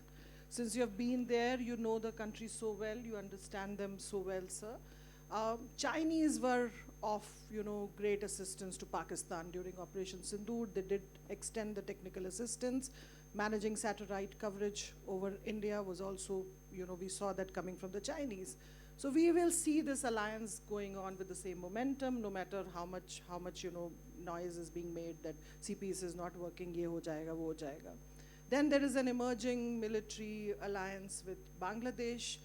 Since you have been there, you know the country so well, you understand them so well, sir. Chinese were of, you know, great assistance to Pakistan during Operation Sindoor. They did extend the technical assistance. Managing satellite coverage over India was also, you know, we saw that coming from the Chinese. So we will see this alliance going on with the same momentum, no matter how much, you know, noise is being made that CPS is not working, ye ho jayega, wo ho jayega. Then there is an emerging military alliance with Bangladesh.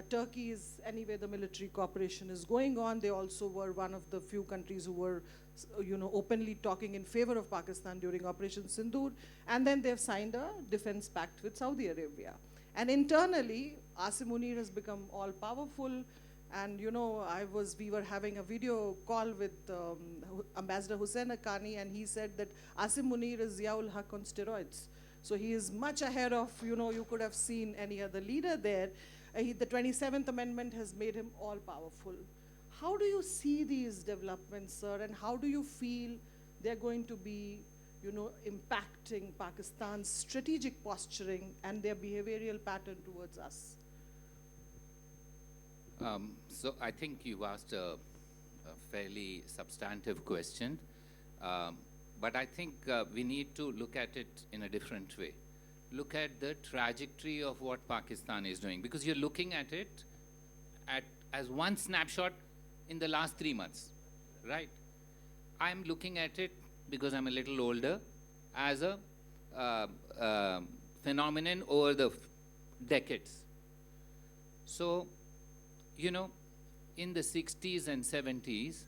Turkey is, anyway, the military cooperation is going on. They also were one of the few countries who were, you know, openly talking in favor of Pakistan during Operation Sindoor. And then they've signed a defense pact with Saudi Arabia. And internally, Asim Munir has become all powerful. And, you know, we were having a video call with Ambassador Hussein Haqqani, and he said that Asim Munir is Ziaul Haq on steroids. So he is much ahead of, you know, you could have seen any other leader there. The 27th Amendment has made him all powerful. How do you see these developments, sir, and how do you feel they're going to be, you know, impacting Pakistan's strategic posturing and their behavioral pattern towards us? So I think you asked a fairly substantive question, but I think we need to look at it in a different way. Look at the trajectory of what Pakistan is doing, because you're looking at it as one snapshot in the last 3 months, right? I'm looking at it, because I'm a little older, as a phenomenon over the decades. So, you know, in the 60s and 70s,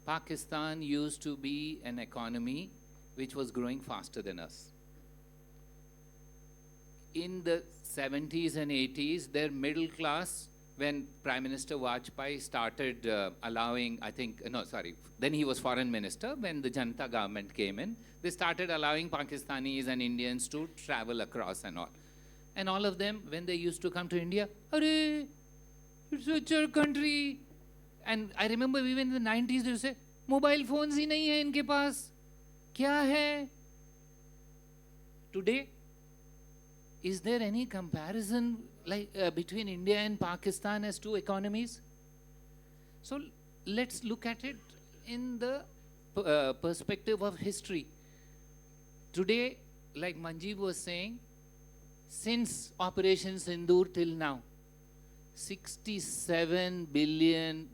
Pakistan used to be an economy which was growing faster than us. In the 70s and 80s, their middle class, when Prime Minister Vajpayee started allowing, then he was foreign minister, when the Janata government came in, they started allowing Pakistanis and Indians to travel across and all. And all of them, when they used to come to India, "Arey, it's such a country." And I remember even in the 90s, they would say, "Mobile phones hi nahi hai inke paas. Kya hai?" Today, is there any comparison between India and Pakistan as two economies? So let's look at it in the perspective of history. Today, like Manjeev was saying, since Operation Sindoor till now, $67 billion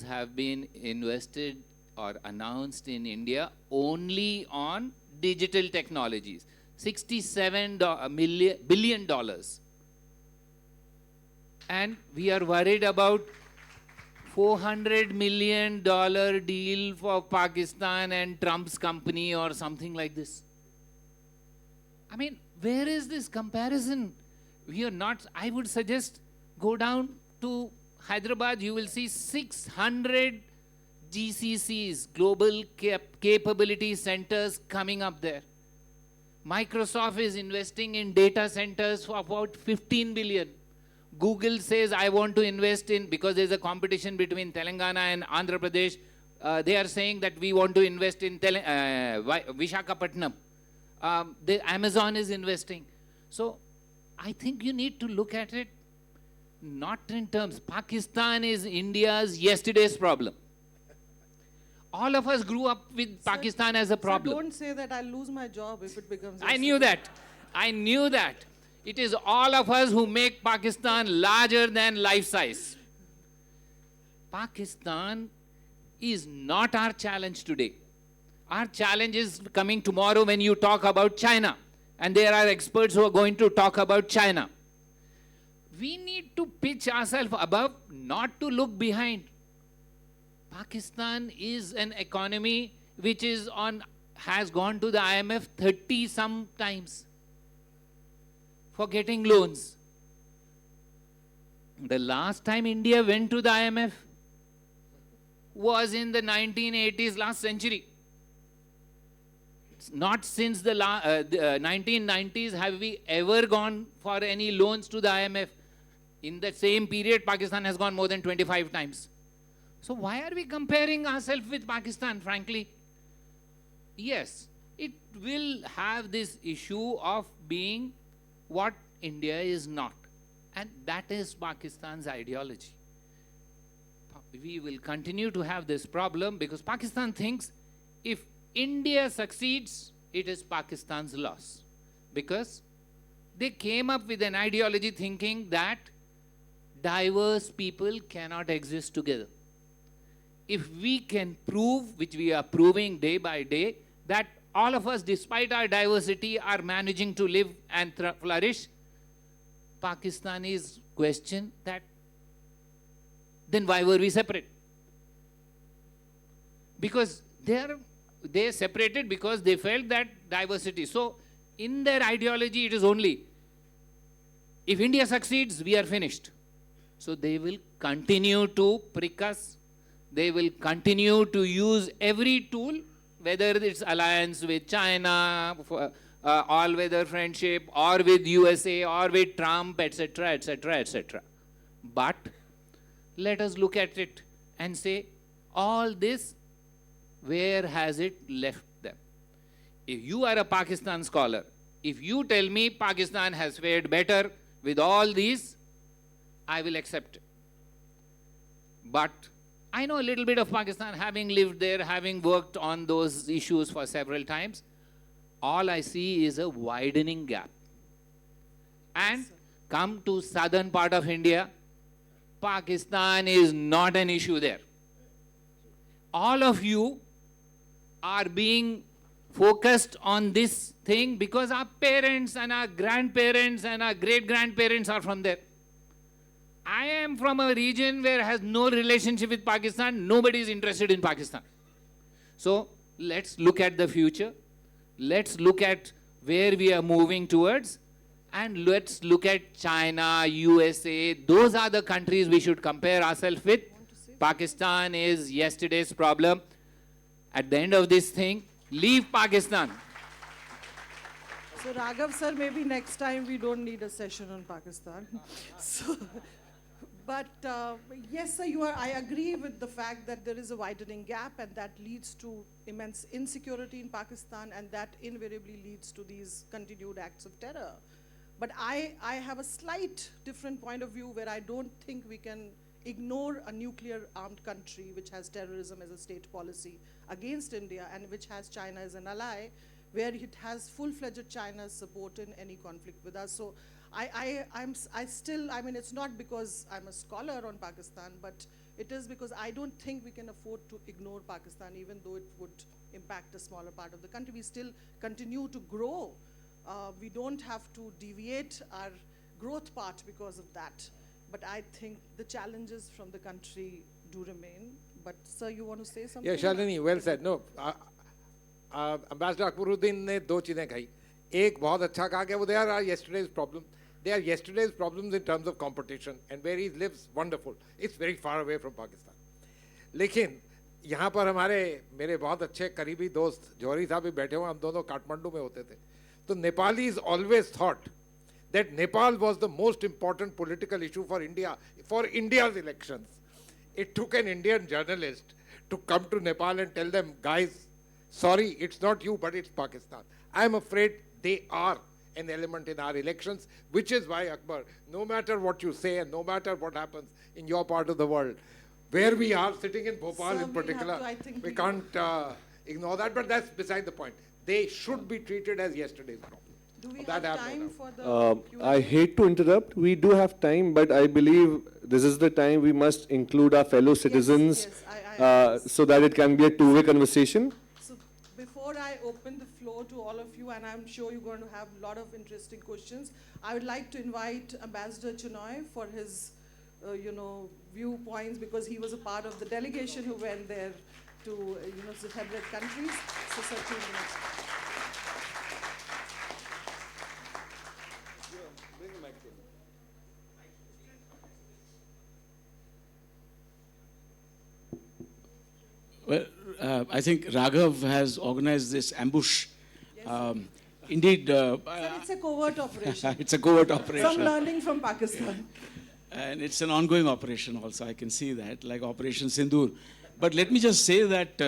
have been invested or announced in India only on digital technologies. $67 billion. And we are worried about $400 million deal for Pakistan and Trump's company or something like this. I mean, where is this comparison? We are not, I would suggest, go down to Hyderabad, you will see 600 GCCs, Global Capability Centers, coming up there. Microsoft is investing in data centers for about 15 billion. Google says, I want to invest in, because there's a competition between Telangana and Andhra Pradesh, they are saying that we want to invest in Vishakhapatnam. Amazon is investing. So I think you need to look at it not in terms, Pakistan is India's yesterday's problem. All of us grew up with Pakistan as a problem. So don't say that I'll lose my job if it becomes... I knew that. I knew that. It is all of us who make Pakistan larger than life size. Pakistan is not our challenge today. Our challenge is coming tomorrow when you talk about China. And there are experts who are going to talk about China. We need to pitch ourselves above, not to look behind. Pakistan is an economy which has gone to the IMF 30 some times for getting loans. The last time India went to the IMF was in the 1980s, last century. It's not since the 1990s have we ever gone for any loans to the IMF. In the same period, Pakistan has gone more than 25 times. So why are we comparing ourselves with Pakistan, frankly? Yes, it will have this issue of being what India is not. And that is Pakistan's ideology. We will continue to have this problem because Pakistan thinks if India succeeds, it is Pakistan's loss. Because they came up with an ideology thinking that diverse people cannot exist together. If we can prove, which we are proving day by day, that all of us, despite our diversity, are managing to live and flourish, Pakistanis question that, then why were we separate? Because they separated because they felt that diversity. So in their ideology, it is only, if India succeeds, we are finished. So they will continue to prick us. They will continue to use every tool, whether it's alliance with China, all-weather friendship, or with USA, or with Trump, etc., etc., etc. But let us look at it and say, all this, where has it left them? If you are a Pakistan scholar, if you tell me Pakistan has fared better with all these, I will accept it. But I know a little bit of Pakistan, having lived there, having worked on those issues for several times. All I see is a widening gap. And come to southern part of India, Pakistan is not an issue there. All of you are being focused on this thing because our parents and our grandparents and our great-grandparents are from there. I am from a region where has no relationship with Pakistan. Nobody is interested in Pakistan. So let's look at the future. Let's look at where we are moving towards. And let's look at China, USA. Those are the countries we should compare ourselves with. Pakistan is yesterday's problem. At the end of this thing, leave Pakistan. So Raghav sir, maybe next time we don't need a session on Pakistan. But yes, sir, I agree with the fact that there is a widening gap and that leads to immense insecurity in Pakistan and that invariably leads to these continued acts of terror. But I have a slight different point of view where I don't think we can ignore a nuclear armed country which has terrorism as a state policy against India and which has China as an ally, where it has full-fledged China's support in any conflict with us. So I mean, it's not because I'm a scholar on Pakistan, but it is because I don't think we can afford to ignore Pakistan, even though it would impact a smaller part of the country. We still continue to grow. We don't have to deviate our growth part because of that. But I think the challenges from the country do remain. But sir, you want to say something? Yeah, Shalini, well said. No, Ambassador Akbaruddin ने दो चीजें कही. एक बहुत अच्छा कहा कि they are yesterday's problem. They are yesterday's problems in terms of competition, and where he lives, wonderful. It's very far away from Pakistan. लेकिन यहाँ पर मेरे बहुत अच्छे करीबी दोस्त जौहरी साहब भी बैठे हुए, हम दोनों काठमांडू में होते थे. तो Nepalis always thought that Nepal was the most important political issue for India, for India's elections. It took an Indian journalist to come to Nepal and tell them, guys, sorry, it's not you, but it's Pakistan. I'm afraid they are an element in our elections, which is why, Akbar, no matter what you say and no matter what happens in your part of the world, where we are sitting in Bhopal Sir, in we'll have particular, to, I think we we- can't ignore that, but that's beside the point. They should be treated as yesterday's problem. Do we That have I have no time doubt. for the Q&A? I hate to interrupt. We do have time, but I believe this is the time we must include our fellow citizens yes, I so that it can be a two-way conversation. So before I open the floor to all of you, and I'm sure you're going to have a lot of interesting questions, I would like to invite Ambassador Chinoy for his, viewpoints, because he was a part of the delegation who went there to, celebrate countries. So, sir, 2 minutes. Well, I think Raghav has organized this ambush. Indeed, Sir, it's a covert operation. it's a covert Some operation. learning from Pakistan. And it's an ongoing operation also, I can see that, like Operation Sindoor. But let me just say that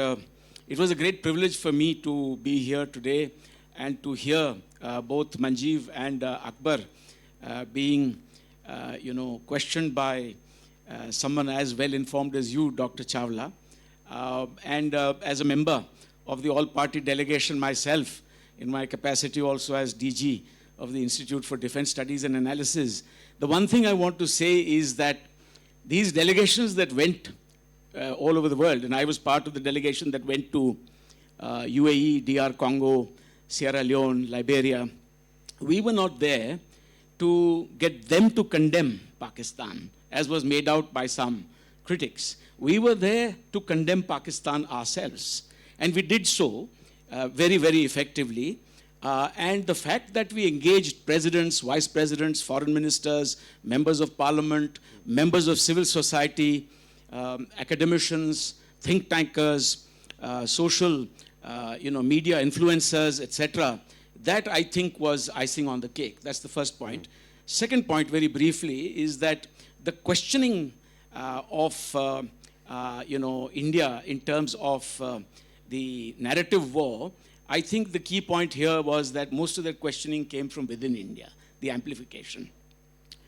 it was a great privilege for me to be here today and to hear both Manjeev and Akbar being, questioned by someone as well informed as you, Dr. Chawla. And as a member of the all-party delegation myself, in my capacity also as DG of the Institute for Defense Studies and Analysis, the one thing I want to say is that these delegations that went all over the world, and I was part of the delegation that went to UAE, DR Congo, Sierra Leone, Liberia, we were not there to get them to condemn Pakistan, as was made out by some critics. We were there to condemn Pakistan ourselves. And we did so very, very effectively. And the fact that we engaged presidents, vice presidents, foreign ministers, members of parliament, members of civil society, academicians, think tankers, social, media influencers, etc., that I think was icing on the cake. That's the first point. Second point, very briefly, is that the questioning of India in terms of the narrative war, I think the key point here was that most of the questioning came from within India, the amplification.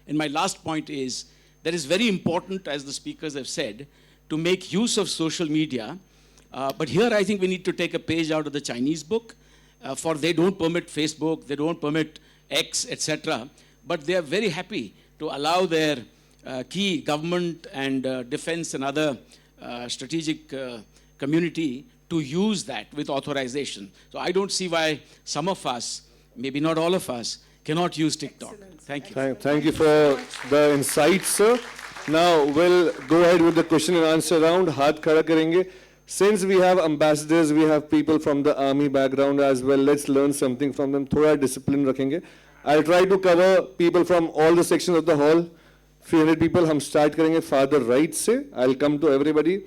And my last point is that it's very important, as the speakers have said, to make use of social media. But here I think we need to take a page out of the Chinese book, for they don't permit Facebook, they don't permit X, etc. But they are very happy to allow their key government and defense and other strategic community to use that with authorization. So I don't see why some of us, maybe not all of us, cannot use TikTok. Excellent. Thank you. Thank you for the insights, sir. Now we'll go ahead with the question and answer round. Haath khada karenge. Since we have ambassadors, we have people from the army background as well. Let's learn something from them. Thoda discipline rakhenge. I'll try to cover people from all the sections of the hall. 300 people. हम start करेंगे farther right से. I'll come to everybody.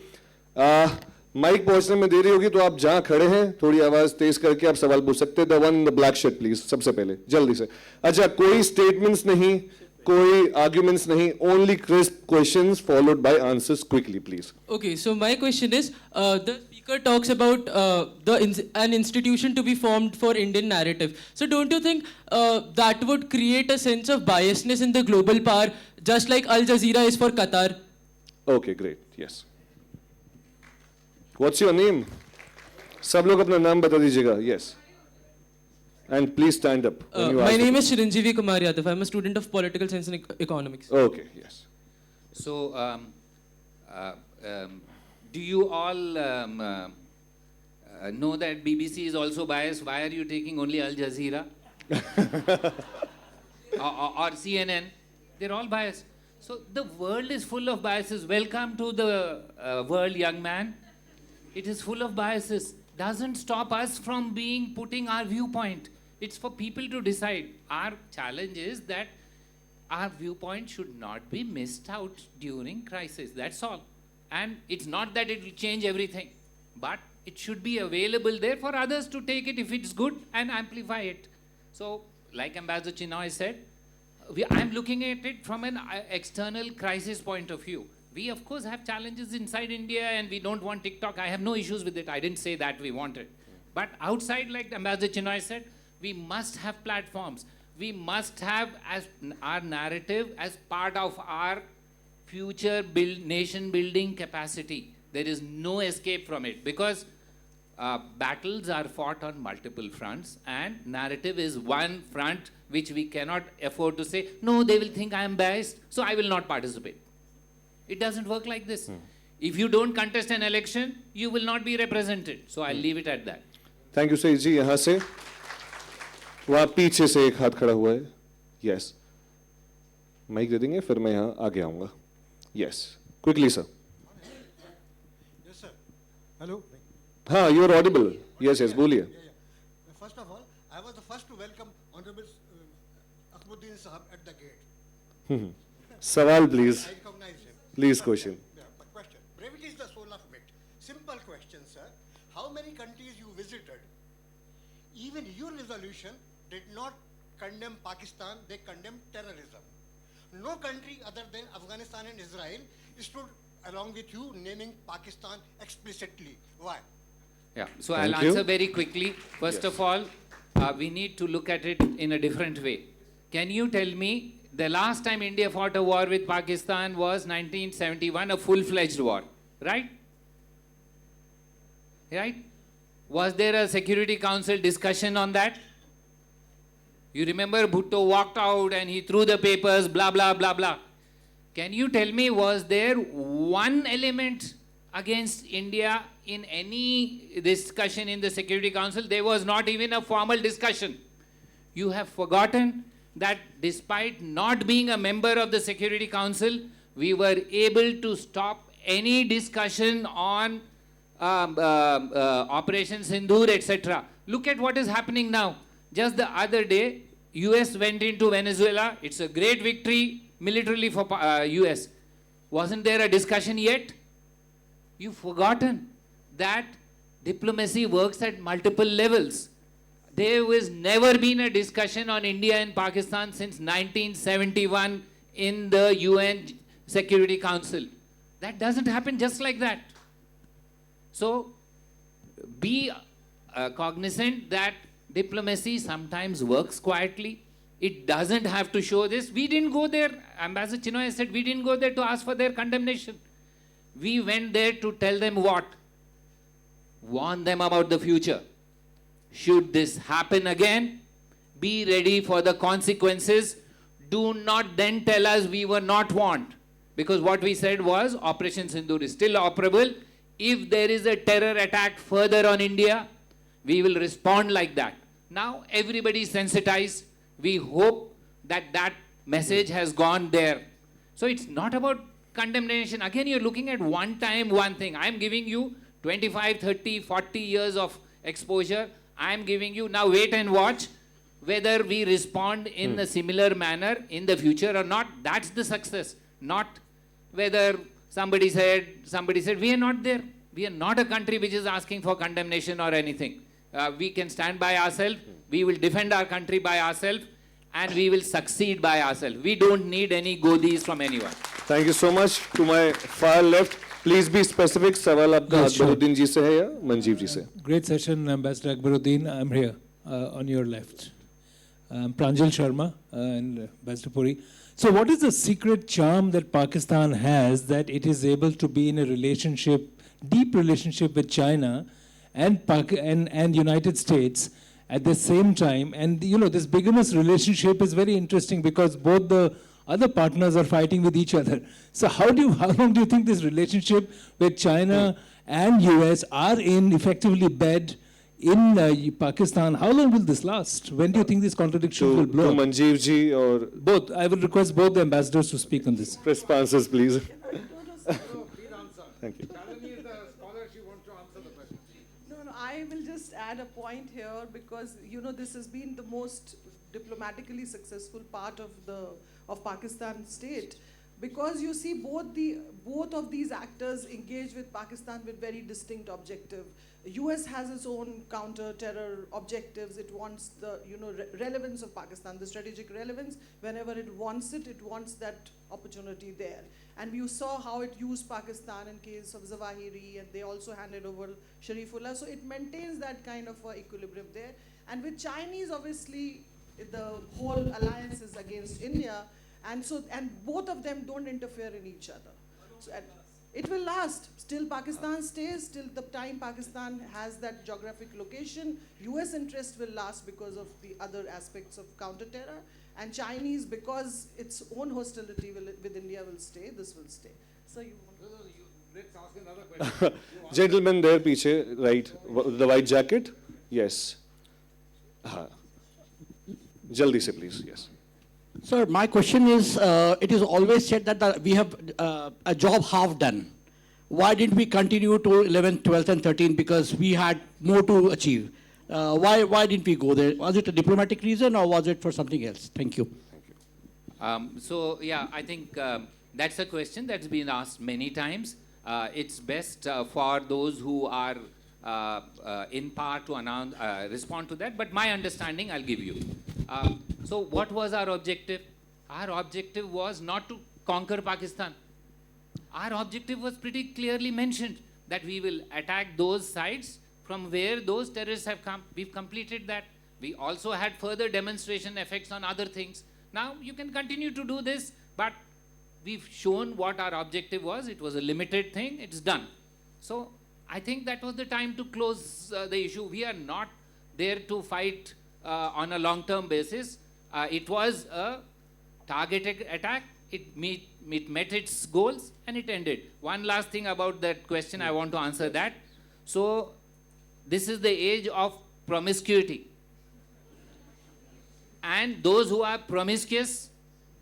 Mic पहुंचने में देरी होगी तो आप जहां खड़े हैं थोड़ी आवाज तेज करके आप सवाल पूछ सकते हैं. The one in the black shirt please, सबसे पहले जल्दी से. अच्छा, कोई स्टेटमेंट्स नहीं, कोई आर्ग्यूमेंट्स नहीं, only crisp questions followed by answers quickly please. Okay, so my question is, the speaker talks about an institution to be formed for Indian narrative. So don't you think that would create a sense of biasness in the global power, just like Al Jazeera is for Qatar? Okay, great. Yes. What's your name? सब लोग अपना नाम बता दीजिएगा. Yes. And please stand up. when you My ask the name is Chiranjeevi Kumar Yadav. I'm a student of political science and economics. Okay, yes. So, do you all know that BBC is also biased? Why are you taking only Al Jazeera? or CNN? They're all biased. So the world is full of biases. Welcome to the world, young man. It is full of biases. Doesn't stop us from putting our viewpoint. It's for people to decide. Our challenge is that our viewpoint should not be missed out during crisis. That's all. And it's not that it will change everything, but it should be available there for others to take it if it's good and amplify it. So, like Ambassador Chinoy said, I'm looking at it from an external crisis point of view. We, of course, have challenges inside India and we don't want TikTok. I have no issues with it. I didn't say that we want it. But outside, like Ambassador Chinoy said, we must have platforms. We must have as our narrative as part of our future nation building capacity. There is no escape from it because battles are fought on multiple fronts and narrative is one front which we cannot afford to say, no, they will think I am biased, so I will not participate. It doesn't work like this. If you don't contest an election, you will not be represented. So I'll leave it at that. Thank you, Saeed ji. यहाँ से वहाँ पीछे से एक हाथ खड़ा हुआ है. Yes. माइक दे देंगे फिर मैं यहाँ आगे आऊँगा. Yes. Quickly, sir. Yes, sir. Hello. हाँ, you are audible. Yes, yes. बोलिए. First of all, I was the first to welcome Honorable Akbaruddin Sahab at the gate. सवाल please. I recognize him. Please question. Yeah, question. Brevity is the soul of wit. Simple question, sir. How many countries you visited? Even your resolution did not condemn Pakistan, they condemned terrorism. No country other than Afghanistan and Israel stood along with you, naming Pakistan explicitly. Why? Yeah, so Thank I'll you. answer very quickly. First Yes. of all, we need to look at it in a different way. Can you tell me the last time India fought a war with Pakistan was 1971, a full-fledged war, right? Right? Was there a Security Council discussion on that? You remember Bhutto walked out and he threw the papers, blah, blah, blah, blah. Can you tell me, was there one element against India in any discussion in the Security Council? There was not even a formal discussion. You have forgotten that despite not being a member of the Security Council, we were able to stop any discussion on Operation Sindoor, etc. Look at what is happening now. Just the other day, US went into Venezuela. It's a great victory militarily for US. Wasn't there a discussion yet? You've forgotten that diplomacy works at multiple levels. There was never been a discussion on India and Pakistan since 1971 in the UN Security Council. That doesn't happen just like that. So be cognizant that diplomacy sometimes works quietly. It doesn't have to show this. We didn't go there. Ambassador Chinoy said we didn't go there to ask for their condemnation. We went there to tell them what? Warn them about the future. Should this happen again, be ready for the consequences. Do not then tell us we were not warned. Because what we said was Operation Sindoor is still operable. If there is a terror attack further on India, we will respond like that. Now everybody is sensitized. We hope that that message has gone there. So it's not about condemnation. Again, you're looking at one time, one thing. I'm giving you 25, 30, 40 years of exposure. I'm giving you, now wait and watch whether we respond in a similar manner in the future or not. That's the success. Not whether somebody said, we are not there. We are not a country which is asking for condemnation or anything. We can stand by ourselves. We will defend our country by ourselves. And we will succeed by ourselves. We don't need any godis from anyone. Thank you so much. To my far left, please be specific. सवाल आपका Yes, sure. Akbaruddin जी से है या मंजीव जी से? Great session, Ambassador Akbaruddin. I'm here on your left. Pranjal Sharma and Ambassador Puri. So what is the secret charm that Pakistan has that it is able to be in a relationship, deep relationship with China and United States at the same time? And you know, this bigamous relationship is very interesting because both the other partners are fighting with each other. So how long do you think this relationship with China and US are in effectively bed in Pakistan? How long will this last? When do you think these contradictions will blow To up? Manjeev ji or Both. I will request both the ambassadors to speak on this. responses, please. Thank you. Shalini is the scholar, she wants to answer the question. No, I will just add a point here because, you know, this has been the most diplomatically successful part of Pakistan state because you see both of these actors engage with Pakistan with very distinct objective. US has its own counter-terror objectives. It wants the relevance of Pakistan, the strategic relevance. Whenever it wants that opportunity there. And you saw how it used Pakistan in case of Zawahiri, and they also handed over Sharifullah. So it maintains that kind of equilibrium there. And with Chinese, obviously, the whole alliance is against India. And both of them don't interfere in each other. So, and it will last. Still Pakistan stays, till the time Pakistan has that geographic location. US interest will last because of the other aspects of counter-terror. And Chinese, because its own hostility with India will stay, this will stay. So you want Let's ask another question. Gentleman there, piche, right, the white jacket. Yes. Jaldi se, please. Yes. Sir, my question is, it is always said that we have a job half done. Why didn't we continue to 11th, 12th and 13th? Because we had more to achieve. Why didn't we go there? Was it a diplomatic reason or was it for something else? Thank you. So, yeah, I think that's a question that's been asked many times. It's best for those who are in power to respond to that, but my understanding I'll give you. So what was our objective? Our objective was not to conquer Pakistan. Our objective was pretty clearly mentioned, that we will attack those sites from where those terrorists have come. We've completed that. We also had further demonstration effects on other things. Now you can continue to do this, but we've shown what our objective was. It was a limited thing. It's done. So I think that was the time to close the issue. We are not there to fight on a long-term basis. It was a targeted attack. It met its goals and it ended. One last thing about that question, I want to answer that. So this is the age of promiscuity. And those who are promiscuous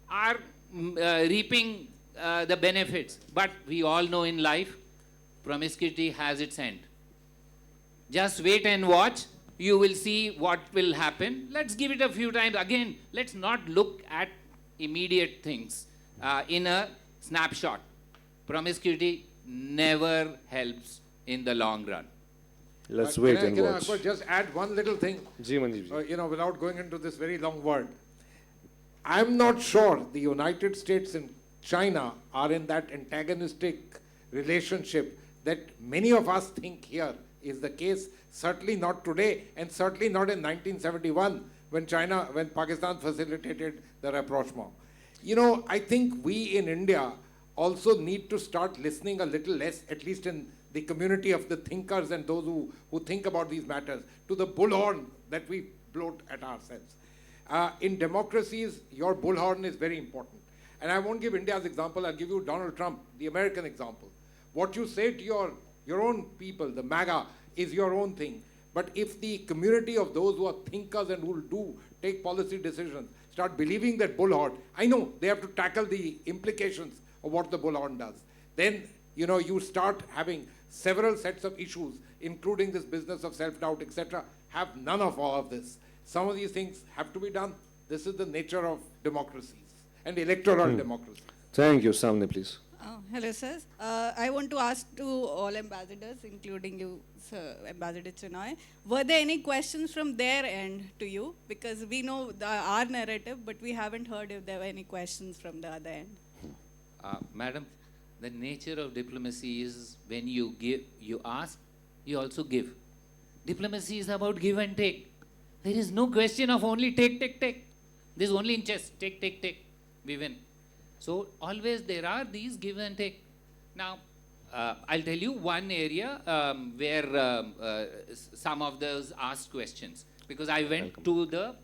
are reaping the benefits. But we all know in life, promiscuity has its end. Just wait and watch. You will see what will happen. Let's give it a few times. Again, let's not look at immediate things in a snapshot. Promiscuity never helps in the long run. Let's wait and can watch. I just add one little thing? Ji, Manjeev ji. Without going into this very long word. I'm not sure the United States and China are in that antagonistic relationship that many of us think here is the case. Certainly not today, and certainly not in 1971 when Pakistan facilitated the rapprochement. I think we in India also need to start listening a little less, at least in the community of the thinkers and those who think about these matters, to the bullhorn that we bloat at ourselves. In democracies, your bullhorn is very important. And I won't give India's example, I'll give you Donald Trump, the American example. What you say to your own people, the MAGA, is your own thing. But if the community of those who are thinkers and who do take policy decisions start believing that bullhorn, I know they have to tackle the implications of what the bullhorn does. Then, you start having several sets of issues, including this business of self-doubt, etc. Have none of all of this. Some of these things have to be done. This is the nature of democracies and electoral democracy. Thank you. Samne, please. Hello, sir. I want to ask to all ambassadors, including you, Sir Ambassador Chinoy, were there any questions from their end to you? Because we know our narrative, but we haven't heard if there were any questions from the other end. Madam, the nature of diplomacy is when you give, you ask, you also give. Diplomacy is about give and take. There is no question of only take, take, take. This is only in chess, take, take, take, we win. So always there are these give and take. Now, I'll tell you one area where some of those asked questions, because I went to the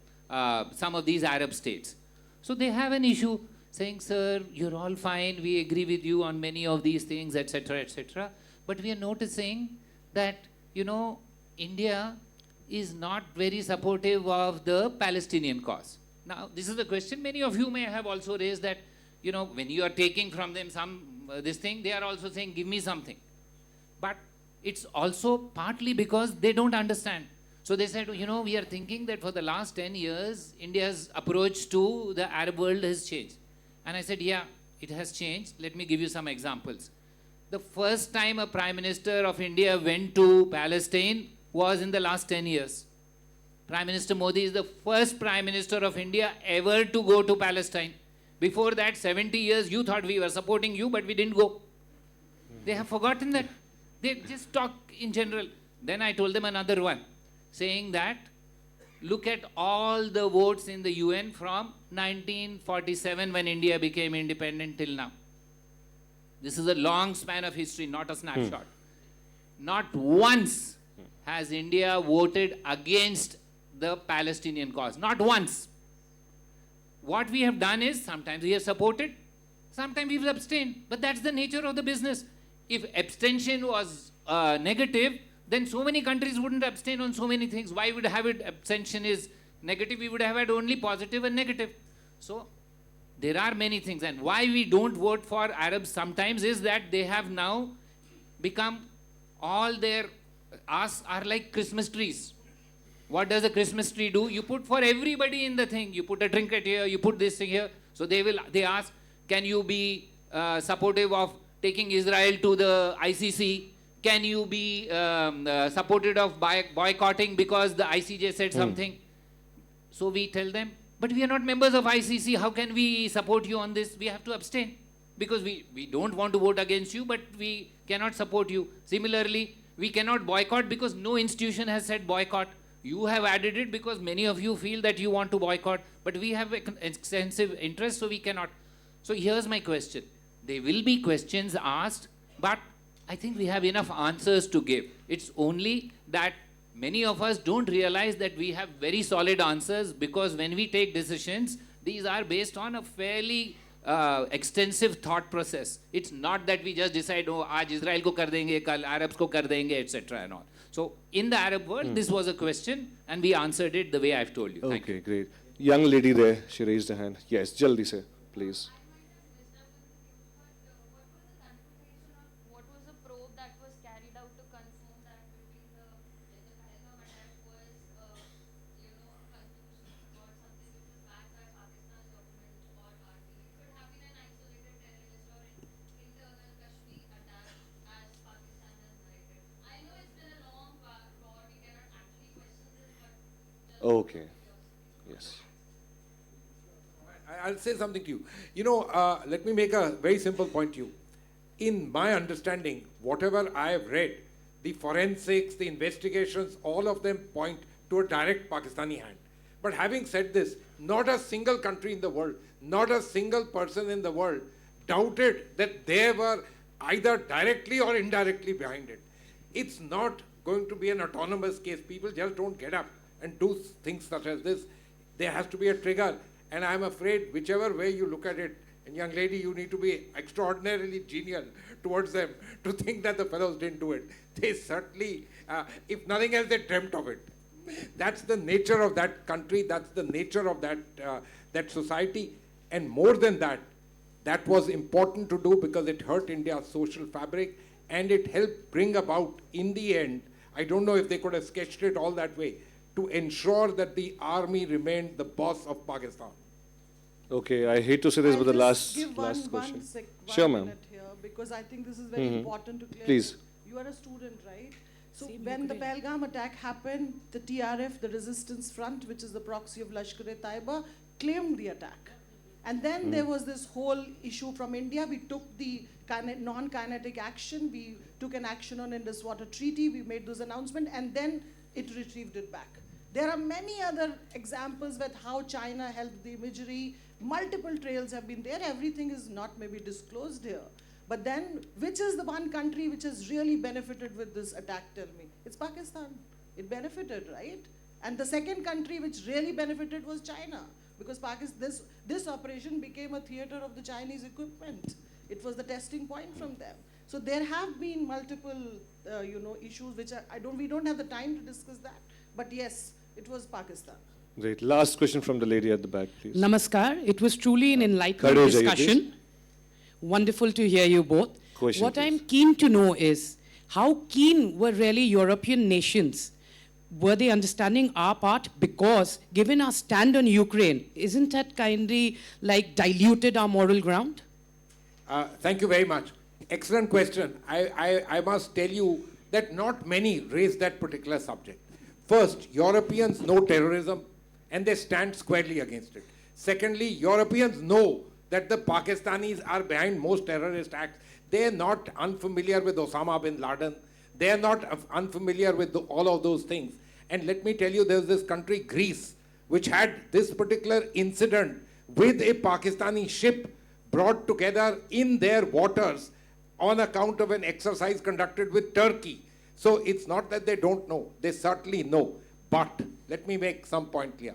some of these Arab states. So they have an issue saying, sir, you're all fine, we agree with you on many of these things, etc., etc. But we are noticing that, India is not very supportive of the Palestinian cause. Now, this is the question many of you may have also raised, that when you are taking from them this thing, they are also saying, give me something. But it's also partly because they don't understand. So they said, we are thinking that for the last 10 years, India's approach to the Arab world has changed. And I said, yeah, it has changed. Let me give you some examples. The first time a Prime Minister of India went to Palestine was in the last 10 years. Prime Minister Modi is the first Prime Minister of India ever to go to Palestine. Before that, 70 years, you thought we were supporting you, but we didn't go. They have forgotten that. They just talk in general. Then I told them another one, saying that look at all the votes in the UN from 1947 when India became independent till now. This is a long span of history, not a snapshot. Not once has India voted against the Palestinian cause. Not once. What we have done is, sometimes we have supported, sometimes we have abstained. But that's the nature of the business. If abstention was negative, then so many countries wouldn't abstain on so many things. Why would have it abstention is negative? We would have had only positive and negative. So there are many things. And why we don't vote for Arabs sometimes is that they have now become, all their asks are like Christmas trees. What does a Christmas tree do? You put for everybody in the thing. You put a trinket here, you put this thing here. So they ask, can you be supportive of taking Israel to the ICC? Can you be supportive of boycotting because the ICJ said something? So we tell them, but we are not members of ICC. How can we support you on this? We have to abstain because we don't want to vote against you, but we cannot support you. Similarly, we cannot boycott because no institution has said boycott. You have added it because many of you feel that you want to boycott, but we have extensive interest, so we cannot. So here's my question. There will be questions asked, but I think we have enough answers to give. It's only that many of us don't realize that we have very solid answers, because when we take decisions, these are based on a fairly extensive thought process. It's not that we just decide, oh, aaj Israel ko kar denge, kal Arabs ko kar denge, etc. and all. So in the Arab world, this was a question, and we answered it the way I've told you. Thank you. Okay, great. Young lady there, she raised her hand. Yes, jaldi se, please. Okay. Yes. I'll say something to you. You know, let me make a very simple point to you. In my understanding, whatever I have read, the forensics, the investigations, all of them point to a direct Pakistani hand. But having said this, not a single country in the world, not a single person in the world doubted that they were either directly or indirectly behind it. It's not going to be an autonomous case. People just don't get up and do things such as this. There has to be a trigger, and I'm afraid whichever way you look at it, and young lady, you need to be extraordinarily genial towards them to think that the fellows didn't do it. They certainly, if nothing else, they dreamt of it. That's the nature of that country, that's the nature of that society, and more than that, that was important to do because it hurt India's social fabric, and it helped bring about, in the end, I don't know if they could have sketched it all that way, to ensure that the army remained the boss of Pakistan. Okay, I hate to say this, but the last give question. one Sure, ma'am. minute here, because I think this is very important to clear. Please. You are a student, right? So when the Pahalgam attack happened, the TRF, the Resistance Front, which is the proxy of Lashkar-e-Taiba, claimed the attack. And then there was this whole issue from India. We took the non-kinetic action. We took an action on Indus Water Treaty. We made those announcements, and then it retrieved it back. There are many other examples with how China helped the imagery. Multiple trails have been there. Everything is not maybe disclosed here. But then, which is the one country which has really benefited with this attack, tell me? It's Pakistan. It benefited, right? And the second country which really benefited was China, because this operation became a theater of the Chinese equipment. It was the testing point from them. So there have been multiple, issues which we don't have the time to discuss that. But yes, it was Pakistan. Great. Last question from the lady at the back, please. Namaskar. It was truly an enlightening discussion. Wonderful to hear you both. Question, what please. I'm keen to know is, how keen were really European nations? Were they understanding our part? Because given our stand on Ukraine, isn't that kindly like diluted our moral ground? Thank you very much. Excellent question. I must tell you that not many raise that particular subject. First, Europeans know terrorism and they stand squarely against it. Secondly, Europeans know that the Pakistanis are behind most terrorist acts. They are not unfamiliar with Osama bin Laden. They are not unfamiliar with all of those things. And let me tell you, there's this country, Greece, which had this particular incident with a Pakistani ship brought together in their waters on account of an exercise conducted with Turkey. So it's not that they don't know, they certainly know. But let me make some point clear.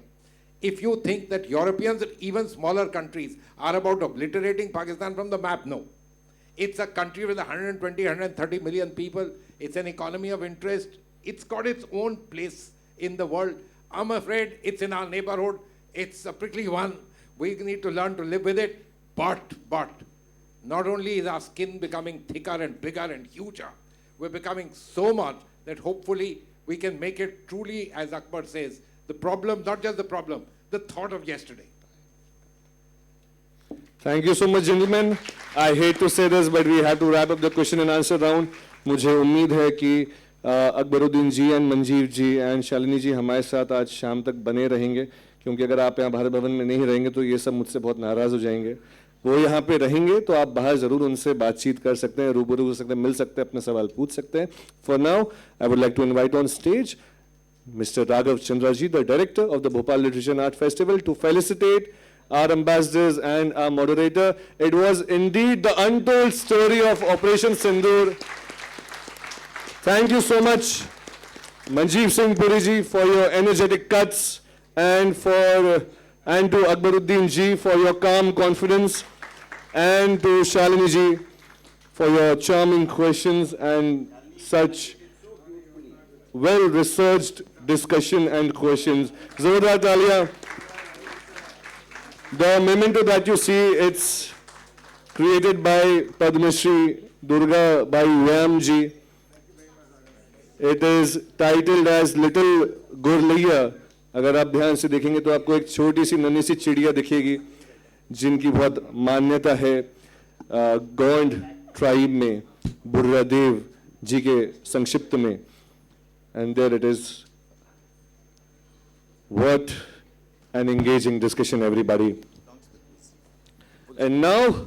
If you think that Europeans and even smaller countries are about obliterating Pakistan from the map, no. It's a country with 120, 130 million people. It's an economy of interest. It's got its own place in the world. I'm afraid it's in our neighborhood. It's a prickly one. We need to learn to live with it. But, not only is our skin becoming thicker and bigger and huger, we're becoming so much that hopefully we can make it truly, as Akbar says, the problem, not just the problem, the thought of yesterday. Thank you so much, gentlemen. I hate to say this, but we have to wrap up the question and answer round. मुझे उम्मीद है कि Akbaruddin ji and Manjeev ji and Shalini ji हमारे साथ आज शाम तक बने रहेंगे, क्योंकि अगर आप यहाँ भारत भवन में नहीं रहेंगे तो ये सब मुझसे बहुत नाराज़ हो जाएंगे. वो यहाँ पे रहेंगे तो आप बाहर ज़रूर उनसे बातचीत कर सकते हैं, रूबरू हो सकते हैं, मिल सकते हैं, अपने सवाल पूछ सकते हैं. For now I would like to invite on stage Mr. Raghav Chandraji, the director of the Bhopal Literature and Art Festival, to felicitate our ambassadors and our moderator. It was indeed the untold story of Operation Sindoor. Thank you so much, Manjeev Singh Puri ji, for your energetic cuts, and to Akbaruddin ji for your calm confidence, and to Shalini ji for your charming questions and such well-researched discussion and questions. Zordar Talia. The memento that you see, it's created by Padma Shri Durga Bai Vyamji. It is titled as Little Gurliya. अगर आप ध्यान से देखेंगे तो आपको एक छोटी सी नन्ही सी चिड़िया दिखेगी जिनकी बहुत मान्यता है गोंड ट्राइब में बुर्रादेव जी के संक्षिप्त में. And there it is. What an engaging discussion, everybody. And now